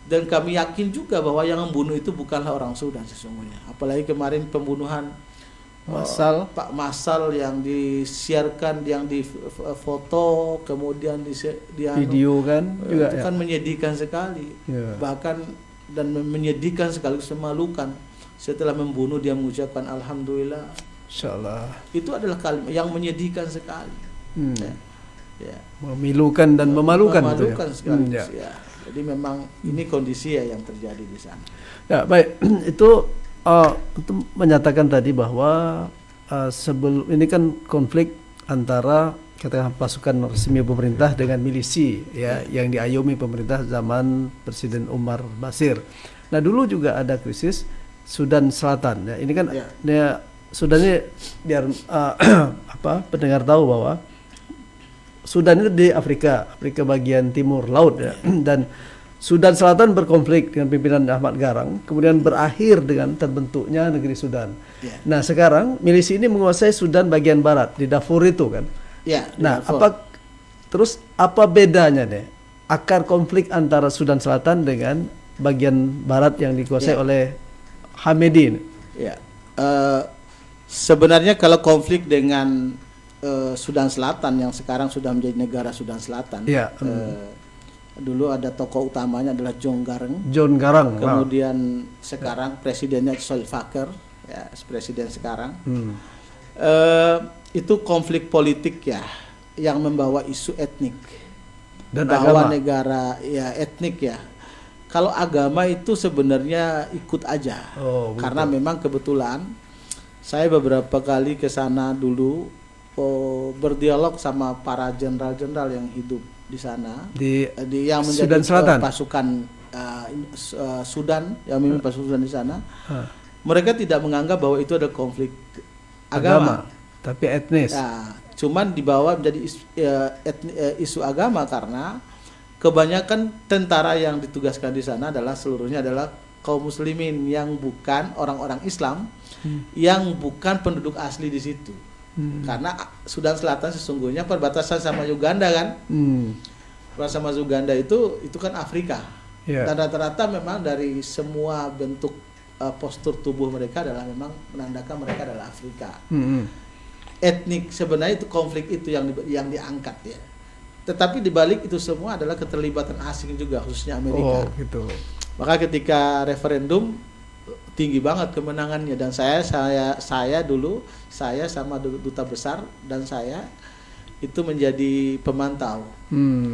Dan kami yakin juga bahwa yang membunuh itu bukanlah orang Sudan sesungguhnya. Apalagi kemarin pembunuhan massal yang disiarkan, yang difoto, kemudian video kan juga itu kan menyedihkan sekali. Bahkan dan menyedihkan sekaligus memalukan. Setelah membunuh dia mengucapkan alhamdulillah. Insyaallah. Itu adalah kalimat yang menyedihkan sekali. Memilukan dan memalukan. Memalukan sekali. Jadi memang ini kondisi yang terjadi di sana. Ya baik, itu untuk menyatakan tadi bahwa sebelum ini kan konflik antara katakan pasukan resmi pemerintah dengan milisi yang diayomi pemerintah zaman Presiden Umar Basir. Nah dulu juga ada krisis Sudan Selatan. Ini kan Sudan ini biar pendengar tahu bahwa Sudan itu di Afrika bagian timur laut ya. Dan Sudan Selatan berkonflik dengan pimpinan Ahmad Garang, kemudian berakhir dengan terbentuknya negeri Sudan. Nah sekarang milisi ini menguasai Sudan bagian barat di Darfur itu kan. Nah apa bedanya nih akar konflik antara Sudan Selatan dengan bagian barat yang dikuasai oleh Hamidi ini? Ya, sebenarnya kalau konflik dengan Sudan Selatan yang sekarang sudah menjadi negara Sudan Selatan, Ya. dulu ada tokoh utamanya adalah John Garang, John Garang. kemudian sekarang presidennya Salva Kiir, ya, presiden sekarang. Itu konflik politik ya, yang membawa isu etnik Dan bahwa agama. negara ya etnik ya. Kalau agama itu sebenarnya ikut aja, Oh, begitu. karena memang kebetulan saya beberapa kali ke sana dulu, berdialog sama para jenderal-jenderal yang hidup di sana, Di yang menjadi Sudan Selatan. pasukan Sudan, yang memimpin pasukan Sudan di sana. Ah. Mereka tidak menganggap bahwa itu ada konflik agama. tapi etnis. Nah, cuman dibawa menjadi isu agama karena kebanyakan tentara yang ditugaskan di sana adalah seluruhnya adalah kaum muslimin yang bukan orang-orang Islam, yang bukan penduduk asli di situ. Karena Sudan Selatan sesungguhnya perbatasan sama Uganda kan. Perbatasan sama Uganda itu kan Afrika. Ya. Dan rata-rata memang dari semua bentuk postur tubuh mereka adalah memang menandakan mereka adalah Afrika. Etnik sebenarnya itu konflik itu yang diangkat ya. Tetapi dibalik itu semua adalah keterlibatan asing juga, khususnya Amerika. Oh, gitu. Maka ketika referendum tinggi banget kemenangannya, dan saya sama duta besar dan saya itu menjadi pemantau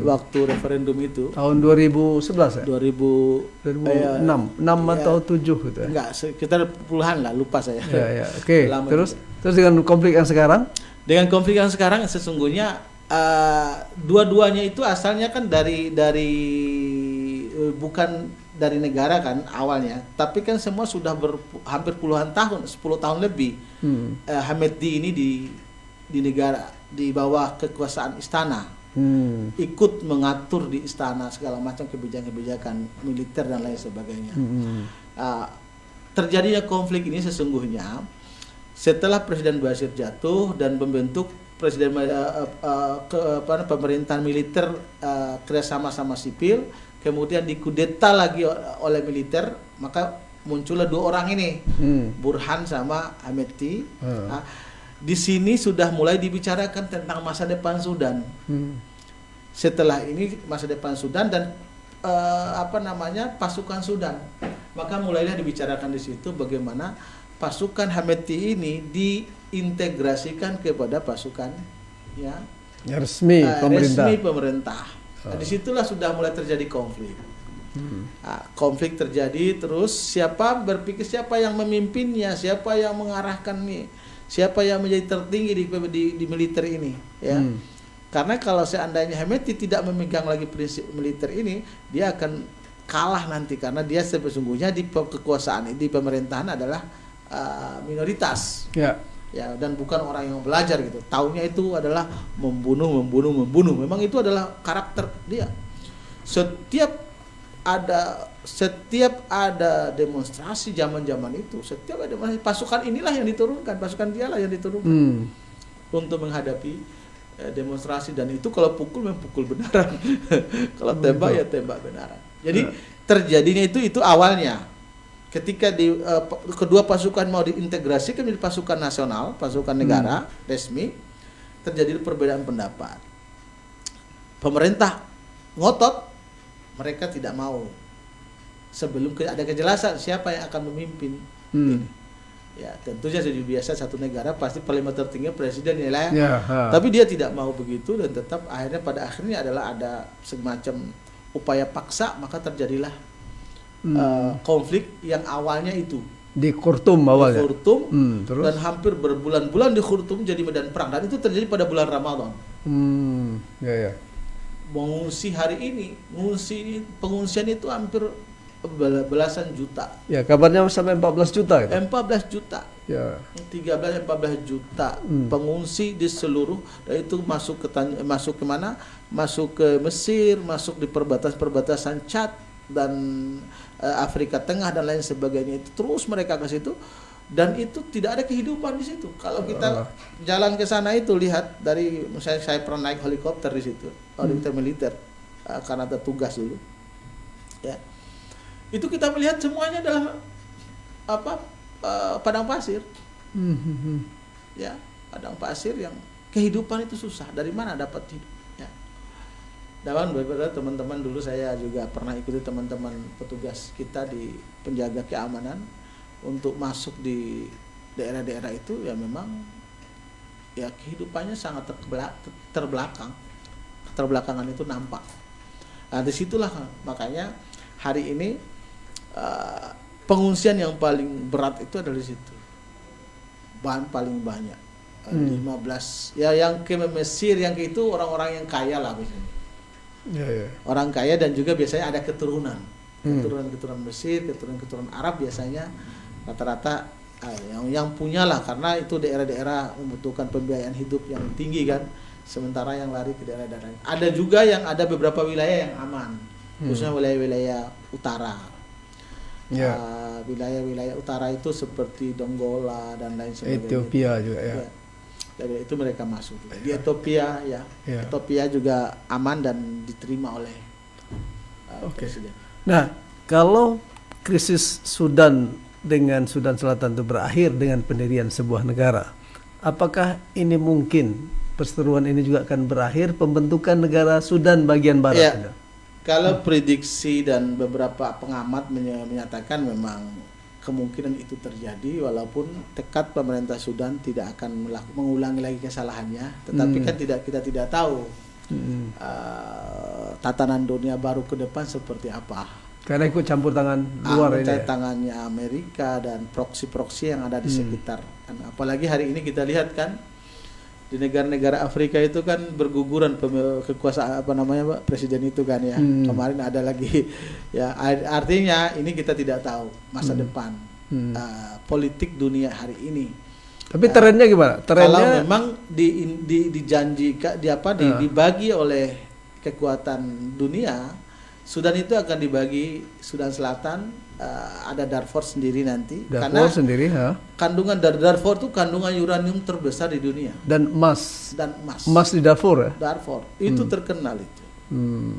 waktu referendum itu Tahun 2011 ya? 2006 6 atau 7 gitu ya? enggak, sekitar puluhan lah, lupa saya. Ya, ya. Oke. Lama Terus juga. dengan konflik yang sekarang? Dengan konflik yang sekarang sesungguhnya dua-duanya itu asalnya kan dari bukan dari negara kan awalnya, tapi kan semua sudah hampir puluhan tahun, 10 tahun lebih. Hamedi ini di negara di bawah kekuasaan istana, ikut mengatur di istana segala macam kebijakan-kebijakan militer dan lain sebagainya. Terjadinya konflik ini sesungguhnya setelah Presiden Bashir jatuh dan membentuk pemerintahan militer kerjasama sama sipil, kemudian dikudeta lagi oleh militer, maka muncullah dua orang ini, Burhan sama Hameti. Di sini sudah mulai dibicarakan tentang masa depan Sudan. Setelah ini masa depan Sudan dan pasukan Sudan, maka mulailah dibicarakan di situ bagaimana pasukan Hameti ini diintegrasikan kepada pasukan ya Resmi pemerintah. Nah, disitulah sudah mulai terjadi konflik. Konflik terjadi terus, siapa yang memimpinnya, siapa yang mengarahkan nih, siapa yang menjadi tertinggi di militer ini, ya. Karena kalau seandainya Hameti tidak memegang lagi prinsip militer ini, dia akan kalah nanti karena dia sesungguhnya di kekuasaan di pemerintahan adalah minoritas. Ya, dan bukan orang yang belajar gitu. Taunya itu adalah membunuh. Memang itu adalah karakter dia. Setiap ada demonstrasi zaman-zaman itu, setiap ada pasukan inilah yang diturunkan, pasukan dialah yang diturunkan untuk menghadapi demonstrasi, dan itu kalau pukul memang pukul benaran. Kalau tembak ya tembak benaran. Jadi terjadinya itu awalnya ketika kedua pasukan mau diintegrasikan menjadi pasukan nasional, pasukan negara resmi, terjadi perbedaan pendapat. Pemerintah ngotot, mereka tidak mau sebelum ada kejelasan siapa yang akan memimpin. Ya, tentunya jadi biasa satu negara pasti panglima tertinggi presiden ya. Tapi dia tidak mau begitu dan tetap pada akhirnya adalah ada semacam upaya paksa, maka terjadilah konflik yang awalnya itu di Khartoum awalnya. Di Khartoum, terus? Dan hampir berbulan-bulan di Khartoum jadi medan perang, dan itu terjadi pada bulan Ramadan. Mengungsi hari ini, pengungsian itu hampir belasan juta. Ya, kabarnya sampai 14 juta gitu. 14 juta. Ya. 13-14 juta pengungsi di seluruh, dan itu masuk ke mana? Masuk ke Mesir, masuk di perbatasan Chad dan Afrika Tengah dan lain sebagainya. Itu terus mereka ke situ, dan itu tidak ada kehidupan di situ. Kalau kita jalan ke sana itu lihat dari, misalnya saya pernah naik helikopter di situ, helikopter militer karena ada tugas dulu. Ya. Itu kita melihat semuanya adalah padang pasir. Ya, padang pasir yang kehidupan itu susah. Dari mana dapat hidup? Ya. Dan beberapa teman-teman dulu saya juga pernah ikuti teman-teman petugas kita di penjaga keamanan untuk masuk di daerah-daerah itu, ya memang ya kehidupannya sangat terbelakang. Keterbelakangan itu nampak. Nah, disitulah makanya hari ini pengungsian yang paling berat itu adalah di situ. Paling banyak. 15 ya, yang ke Mesir, yang ke itu orang-orang yang kaya lah biasanya. Orang kaya dan juga biasanya ada keturunan. Keturunan Mesir, keturunan Arab biasanya rata-rata yang punya lah, karena itu daerah-daerah membutuhkan pembiayaan hidup yang tinggi kan. Sementara yang lari ke daerah-daerah. Ada juga yang ada beberapa wilayah yang aman, khususnya wilayah-wilayah utara. Wilayah-wilayah utara itu seperti Donggala dan lain sebagainya. Ethiopia juga ya. Dari itu mereka masuk. Di Ethiopia ya. Ethiopia juga aman dan diterima oleh presiden. Nah, kalau krisis Sudan dengan Sudan Selatan itu berakhir dengan pendirian sebuah negara, apakah ini mungkin perseteruan ini juga akan berakhir pembentukan negara Sudan bagian barat? Ya, kalau prediksi dan beberapa pengamat menyatakan memang kemungkinan itu terjadi, walaupun tekad pemerintah Sudan tidak akan mengulangi lagi kesalahannya, tetapi kan kita tidak tahu tatanan dunia baru ke depan seperti apa. Karena ikut campur tangan luar ini. Tangannya Amerika dan proksi-proksi yang ada di sekitar. Apalagi hari ini kita lihat kan di negara-negara Afrika itu kan berguguran kekuasaan presiden itu kan ya. Kemarin ada lagi ya, artinya ini kita tidak tahu masa depan politik dunia hari ini. Tapi trennya gimana? Trennya kalau memang dijanjikan dibagi oleh kekuatan dunia, Sudan itu akan dibagi, Sudan Selatan ada Darfur sendiri nanti. Karena sendiri, kandungan dari Darfur itu kandungan uranium terbesar di dunia. Dan emas di Darfur ya? Darfur itu terkenal itu.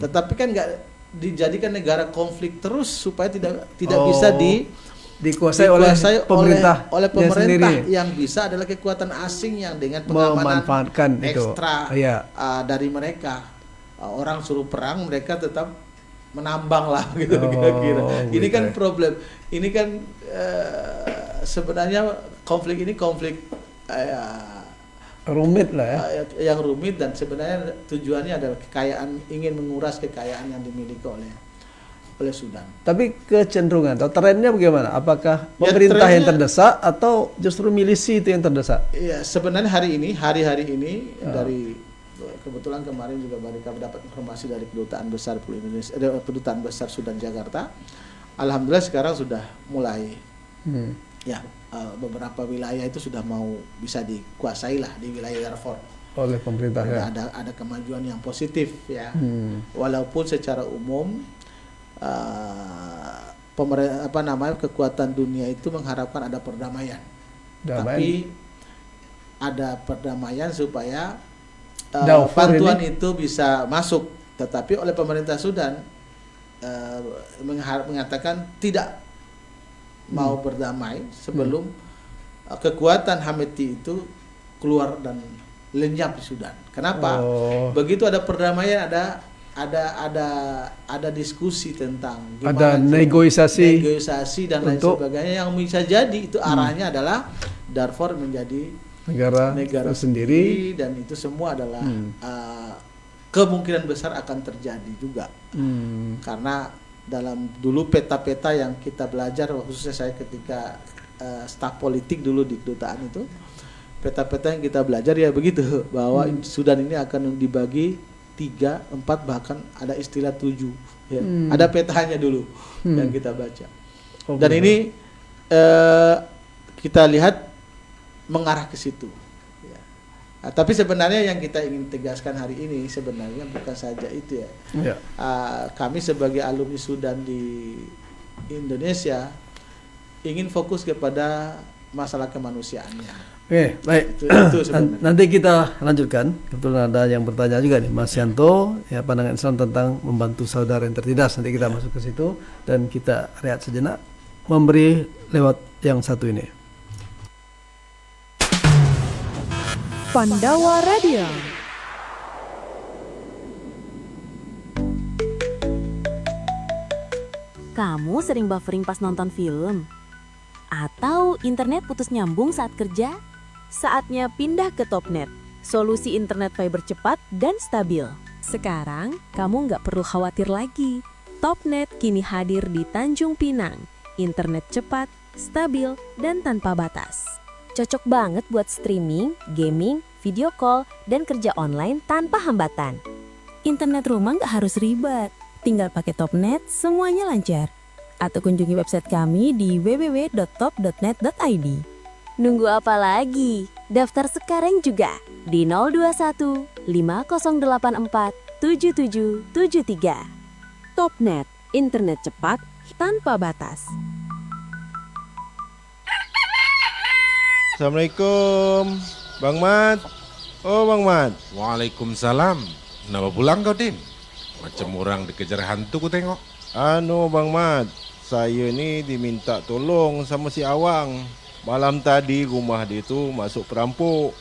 Tetapi kan nggak dijadikan negara konflik terus supaya tidak bisa dikuasai oleh pemerintah yang bisa adalah kekuatan asing yang dengan pengamanan ekstra dari mereka. Orang suruh perang, mereka tetap menambang lah gitu kira-kira. Ini kan problem. Ini kan sebenarnya konflik rumit lah ya. Yang rumit, dan sebenarnya tujuannya adalah ingin menguras kekayaan yang dimiliki oleh Sudan. Tapi kecenderungan atau trennya bagaimana? Apakah pemerintah yang terdesak atau justru milisi itu yang terdesak? Iya, sebenarnya hari ini dari kebetulan kemarin juga kami dapat informasi dari Kedutaan Besar Sudan Jakarta. Alhamdulillah sekarang sudah mulai beberapa wilayah itu sudah mau bisa dikuasai lah di wilayah Darfur oleh pemerintah. Ada kemajuan yang positif ya. Walaupun secara umum kekuatan dunia itu mengharapkan ada perdamaian. Tapi ada perdamaian supaya bantuan itu bisa masuk, tetapi oleh pemerintah Sudan mengatakan tidak mau berdamai sebelum kekuatan Hemeti itu keluar dan lenyap di Sudan. Kenapa? Begitu ada perdamaian, ada diskusi tentang gimana, ada negosiasi dan lain sebagainya, yang bisa jadi itu arahnya adalah Darfur menjadi negara sendiri, dan itu semua adalah kemungkinan besar akan terjadi juga. Karena dalam dulu peta-peta yang kita belajar, khususnya saya ketika staf politik dulu di kedutaan itu, peta-peta yang kita belajar ya begitu, bahwa Sudan ini akan dibagi 3, 4, bahkan ada istilah 7 ya. Ada petanya dulu yang kita baca. Dan ini kita lihat mengarah ke situ. Ya. Tapi sebenarnya yang kita ingin tegaskan hari ini sebenarnya bukan saja itu ya. Kami sebagai alumni Sudan di Indonesia ingin fokus kepada masalah kemanusiaannya. Oke, baik. Itu nanti kita lanjutkan. Kebetulan ada yang bertanya juga nih, Mas Yanto, ya, pandangan Islam tentang membantu saudara yang tertindas. Nanti kita masuk ke situ dan kita rehat sejenak. memberi lewat yang satu ini. Pandawa Radio. Kamu sering buffering pas nonton film? Atau internet putus nyambung saat kerja? Saatnya pindah ke Topnet, solusi internet fiber cepat dan stabil. Sekarang kamu nggak perlu khawatir lagi. Topnet kini hadir di Tanjung Pinang. Internet cepat, stabil, dan tanpa batas. Cocok banget buat streaming, gaming, video call, dan kerja online tanpa hambatan. Internet rumah nggak harus ribet. Tinggal pakai Topnet, semuanya lancar. Atau kunjungi website kami di www.top.net.id. Nunggu apa lagi? Daftar sekarang juga di 021 5084 7773. Topnet, internet cepat tanpa batas. Assalamualaikum, Bang Mat. Oh, Bang Mat. Waalaikumsalam. Kenapa pulang kau, Din? Macam orang dikejar hantu ku tengok. Bang Mat, saya ni diminta tolong sama si Awang. Malam tadi rumah dia tu masuk perampok.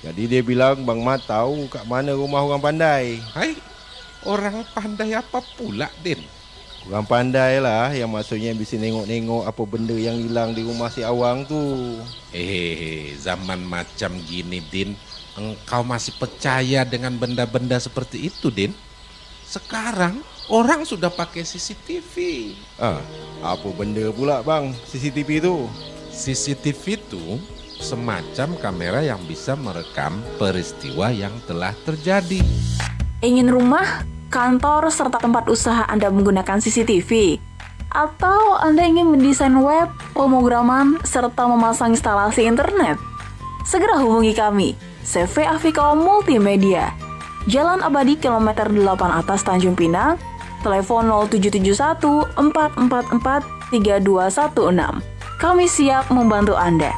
Jadi dia bilang Bang Mat tahu kat mana rumah orang pandai. Hai, orang pandai apa pula, Din? Orang pandai lah yang maksudnya bisa nengok-nengok apa benda yang hilang di rumah si Awang tu. Zaman macam gini, Din, engkau masih percaya dengan benda-benda seperti itu, Din? Sekarang orang sudah pakai CCTV. Apa benda pula bang CCTV tu? CCTV itu semacam kamera yang bisa merekam peristiwa yang telah terjadi. Ingin rumah, kantor, serta tempat usaha Anda menggunakan CCTV? Atau Anda ingin mendesain web, pemrograman, serta memasang instalasi internet? Segera hubungi kami, CV Afiko Multimedia. Jalan Abadi kilometer 8 atas Tanjung Pinang, telepon 0771 444 3216. Kami siap membantu Anda.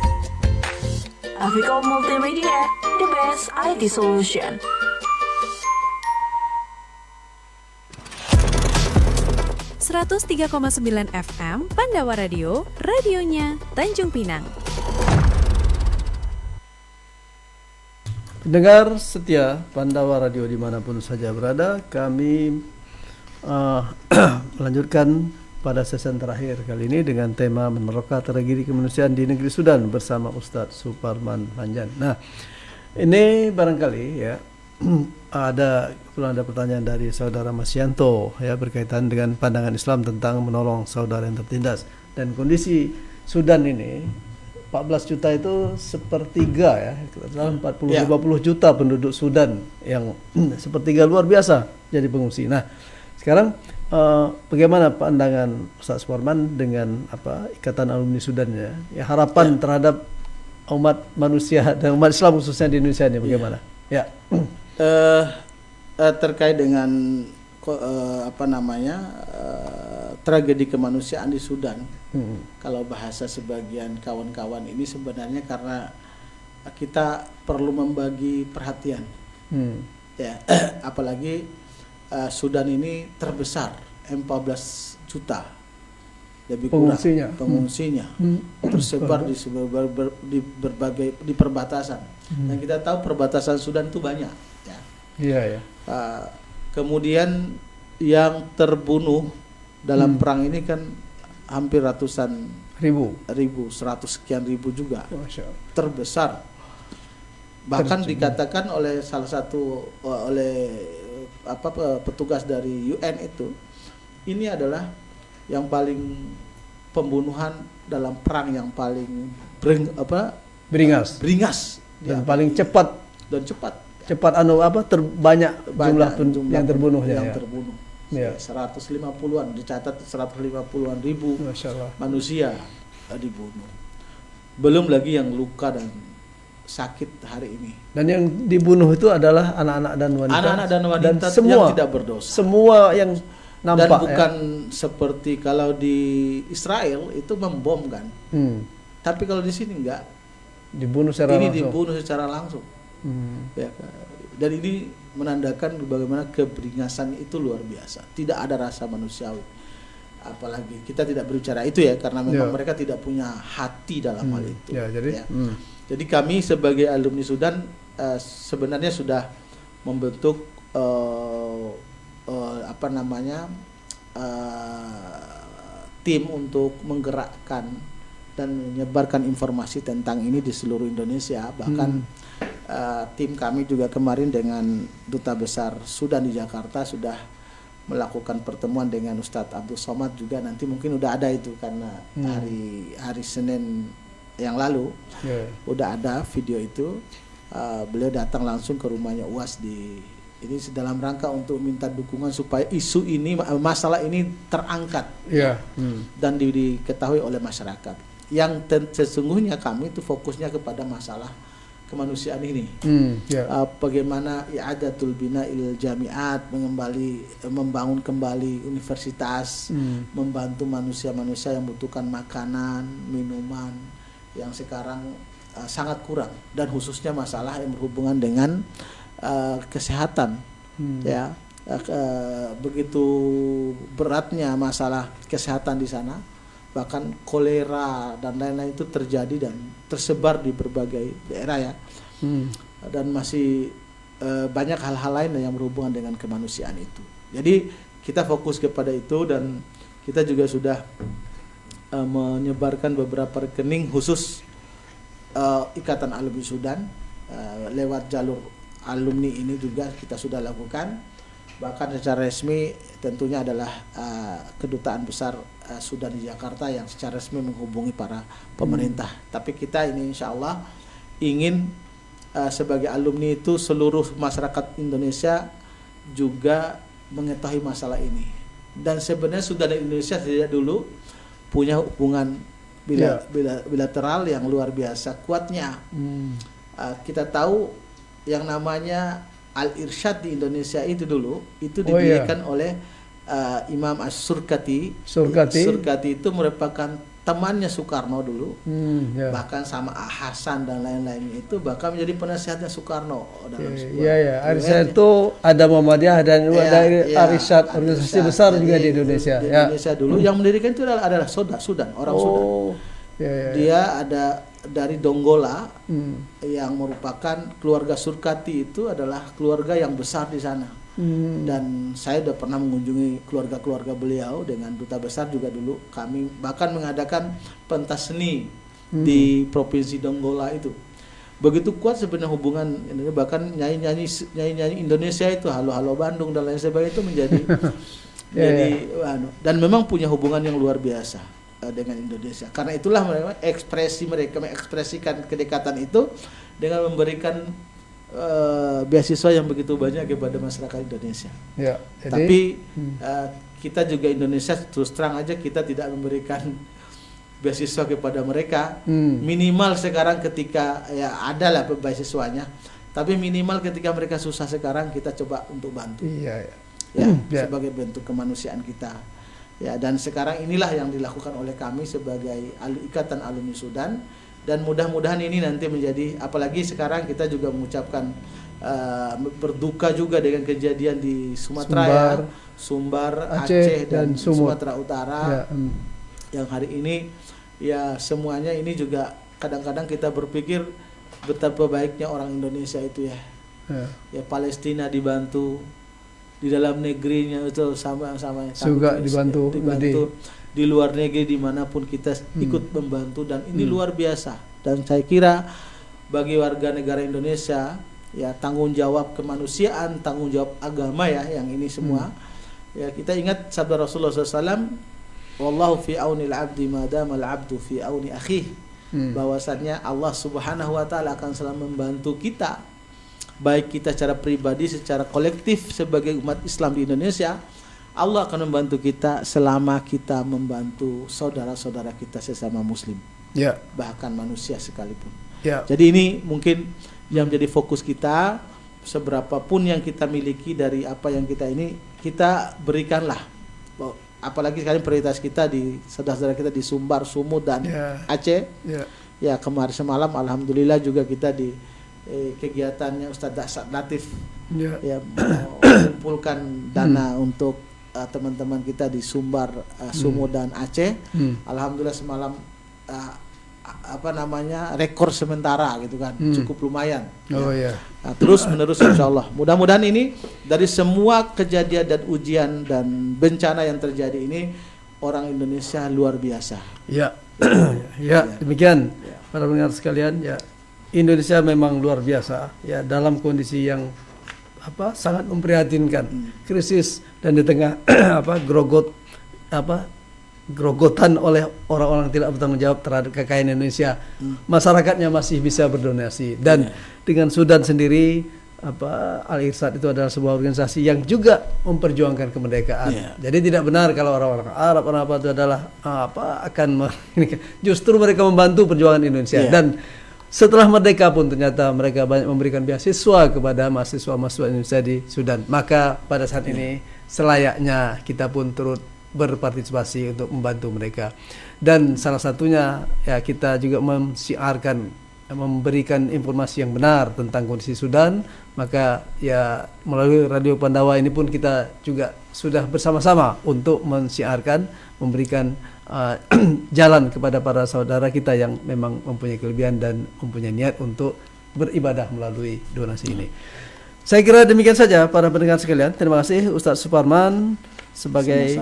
Afiko Multimedia, the best IT solution. .9 FM Pandawa Radio, radionya Tanjung Pinang. Pendengar setia Pandawa Radio dimanapun saja berada, kami melanjutkan pada season terakhir kali ini dengan tema meneroka tragedi kemanusiaan di negeri Sudan bersama Ustadz Suparman Lanjan. Nah, ini barangkali ya ada pertanyaan dari saudara Mas Yanto ya berkaitan dengan pandangan Islam tentang menolong saudara yang tertindas, dan kondisi Sudan ini 14 juta itu sepertiga ya, dalam 50 juta penduduk Sudan yang sepertiga luar biasa jadi pengungsi. Nah, sekarang bagaimana pandangan Ustaz Suparman dengan Ikatan Alumni Sudan ya harapan terhadap umat manusia dan umat Islam khususnya di Indonesia ini bagaimana? Ya. Terkait dengan tragedi kemanusiaan di Sudan. Kalau bahasa sebagian kawan-kawan ini sebenarnya karena kita perlu membagi perhatian. Ya, apalagi Sudan ini terbesar 14 juta lebih kurang pengungsinya tersebar di berbagai di perbatasan. Dan kita tahu perbatasan Sudan itu banyak. Ya. Iya ya. Kemudian yang terbunuh dalam perang ini kan hampir ratusan ribu, 100 sekian ribu juga. Terbesar. Bahkan dikatakan oleh salah satu petugas dari UN itu, ini adalah yang paling pembunuhan dalam perang yang paling beringas dan paling cepat terbanyak jumlah yang terbunuhnya yang terbunuh. 150-an dicatat 150-an ribu manusia dibunuh. Belum lagi yang luka dan sakit hari ini. Dan yang dibunuh itu adalah anak-anak dan wanita. Anak-anak dan wanita semua, yang tidak berdosa. Semua yang nampak. Dan bukan seperti kalau di Israel itu membom kan. Tapi kalau di sini enggak. Dibunuh secara langsung. Dibunuh secara langsung. Ya, dan ini menandakan bagaimana keberingasan itu luar biasa. Tidak ada rasa manusiawi. apalagi kita tidak berbicara itu ya, karena memang mereka tidak punya hati dalam hal itu. Ya, jadi Jadi kami sebagai alumni Sudan sebenarnya sudah membentuk tim untuk menggerakkan dan menyebarkan informasi tentang ini di seluruh Indonesia. Bahkan tim kami juga kemarin dengan Duta Besar Sudan di Jakarta sudah melakukan pertemuan dengan Ustadz Abdul Somad juga. Nanti mungkin udah ada itu karena hari Senin yang lalu udah ada video itu. Beliau datang langsung ke rumahnya UAS ini dalam rangka untuk minta dukungan supaya isu ini, masalah ini terangkat dan diketahui oleh masyarakat. Yang sesungguhnya kami itu fokusnya kepada masalah kemanusiaan ini. Bagaimana i'adatul bina'il jami'at, membangun kembali universitas, membantu manusia-manusia yang membutuhkan makanan, minuman yang sekarang sangat kurang, dan khususnya masalah yang berhubungan dengan kesehatan. Begitu beratnya masalah kesehatan di sana, bahkan kolera dan lain-lain itu terjadi dan tersebar di berbagai daerah ya. Dan masih banyak hal-hal lain yang berhubungan dengan kemanusiaan itu. Jadi kita fokus kepada itu, dan kita juga sudah menyebarkan beberapa rekening khusus Ikatan Alumni Sudan lewat jalur alumni ini juga kita sudah lakukan. Bahkan secara resmi tentunya adalah Kedutaan Besar Sudan di Jakarta yang secara resmi menghubungi para pemerintah. Tapi kita ini insya Allah ingin sebagai alumni itu seluruh masyarakat Indonesia juga mengetahui masalah ini. Dan sebenarnya Sudan dan Indonesia sejak dulu punya hubungan bilateral yang luar biasa kuatnya. Kita tahu yang namanya Al-Irsyad di Indonesia itu dulu itu didirikan oleh Imam As-Surkati. Surkati itu merupakan temannya Soekarno dulu, bahkan sama Hasan dan lain-lainnya itu bahkan menjadi penasihatnya Soekarno dalam sebuah. Arsyad itu ada Muhammadiyah dan dari Arsyad organisasi besar juga di Indonesia. Di Indonesia dulu yang mendirikan itu adalah Sudan, orang Sudan. Dia ada dari Donggala yang merupakan keluarga Surkati, itu adalah keluarga yang besar di sana. Dan saya sudah pernah mengunjungi keluarga-keluarga beliau dengan Duta Besar juga dulu. Kami bahkan mengadakan pentas seni di provinsi Donggala itu. Begitu kuat sebenarnya hubungan ini, bahkan nyanyi-nyanyi Indonesia itu halo-halo Bandung dan lain sebagainya itu menjadi dan memang punya hubungan yang luar biasa dengan Indonesia. Karena itulah mereka mengekspresikan kedekatan itu dengan memberikan beasiswa yang begitu banyak kepada masyarakat Indonesia. Tapi kita juga Indonesia terus terang aja kita tidak memberikan beasiswa kepada mereka. Minimal sekarang ketika ada lah beasiswanya, tapi minimal ketika mereka susah sekarang kita coba untuk bantu. Sebagai bentuk kemanusiaan kita. Dan sekarang inilah yang dilakukan oleh kami sebagai Ikatan Alumni Sudan, dan mudah-mudahan ini nanti menjadi, apalagi sekarang kita juga mengucapkan berduka juga dengan kejadian di Sumatera, Sumbar, Aceh dan Sumatera Utara yang hari ini semuanya ini juga kadang-kadang kita berpikir betapa baiknya orang Indonesia itu Palestina dibantu, di dalam negerinya itu sama-sama juga dibantu di luar negeri dimanapun kita ikut membantu, dan ini luar biasa. Dan saya kira bagi warga negara Indonesia tanggung jawab kemanusiaan, tanggung jawab agama yang ini semua kita ingat sabda Rasulullah SAW, wallahu fi aunil abdi madama al abdu fi auni akhih, bahwasannya Allah Subhanahu wa taala akan selalu membantu kita, baik kita secara pribadi, secara kolektif sebagai umat Islam di Indonesia. Allah akan membantu kita selama kita membantu saudara-saudara kita sesama muslim, bahkan manusia sekalipun. Jadi ini mungkin yang menjadi fokus kita, seberapapun yang kita miliki dari apa yang kita ini, kita berikanlah. Apalagi sekarang prioritas kita di saudara-saudara kita di Sumbar, Sumut dan Aceh. Kemarin semalam alhamdulillah juga kita di kegiatannya Ustadz Latif mengumpulkan dana untuk teman-teman kita di Sumbar, Sumut dan Aceh. Alhamdulillah semalam rekor sementara gitu kan, cukup lumayan. Iya. Nah, terus menerus insya Allah. Mudah-mudahan ini dari semua kejadian dan ujian dan bencana yang terjadi ini, orang Indonesia luar biasa. Ya, ya demikian para pendengar sekalian. Ya, Indonesia memang luar biasa. Ya, dalam kondisi yang sangat memprihatinkan, krisis dan di tengah grogotan oleh orang-orang tidak bertanggung jawab terhadap kekayaan Indonesia, masyarakatnya masih bisa berdonasi. Dan dengan Sudan sendiri, Al-Irsyad itu adalah sebuah organisasi yang juga memperjuangkan kemerdekaan. Jadi tidak benar kalau orang-orang Arab itu adalah justru mereka membantu perjuangan Indonesia. Dan setelah merdeka pun ternyata mereka banyak memberikan beasiswa kepada mahasiswa-mahasiswa Indonesia di Sudan. Maka pada saat ini selayaknya kita pun turut berpartisipasi untuk membantu mereka. Dan salah satunya ya kita juga mensiarkan, memberikan informasi yang benar tentang kondisi Sudan. Maka ya melalui Radio Pandawa ini pun kita juga sudah bersama-sama untuk mensiarkan, memberikan jalan kepada para saudara kita yang memang mempunyai kelebihan dan mempunyai niat untuk beribadah melalui donasi ini. Saya kira demikian saja para pendengar sekalian. Terima kasih Ustadz Suparman sebagai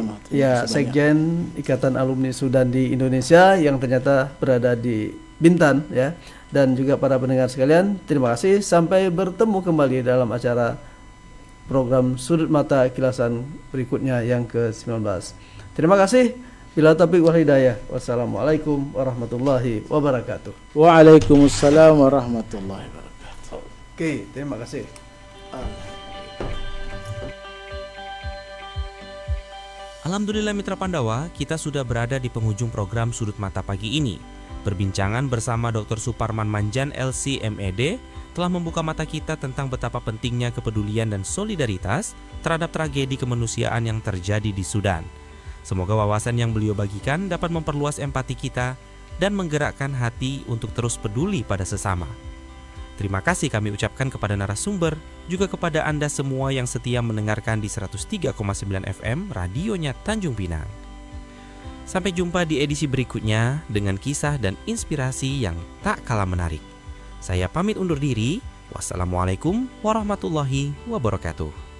Sekjen Ikatan Alumni Sudan di Indonesia yang ternyata berada di Bintan ya. Dan juga para pendengar sekalian, terima kasih. Sampai bertemu kembali dalam acara program Sudut Mata Kilasan berikutnya yang ke-19. Terima kasih. Bila taufiq wal hidayah. Wassalamualaikum warahmatullahi wabarakatuh. Waalaikumsalam warahmatullahi wabarakatuh. Oke, terima kasih. Alhamdulillah Mitra Pandawa, kita sudah berada di penghujung program Sudut Mata pagi ini. Perbincangan bersama Dr. Suparman Manjan LC MED telah membuka mata kita tentang betapa pentingnya kepedulian dan solidaritas terhadap tragedi kemanusiaan yang terjadi di Sudan. Semoga wawasan yang beliau bagikan dapat memperluas empati kita dan menggerakkan hati untuk terus peduli pada sesama. Terima kasih kami ucapkan kepada narasumber, juga kepada Anda semua yang setia mendengarkan di 103,9 FM radionya Tanjung Pinang. Sampai jumpa di edisi berikutnya dengan kisah dan inspirasi yang tak kalah menarik. Saya pamit undur diri. Wassalamualaikum warahmatullahi wabarakatuh.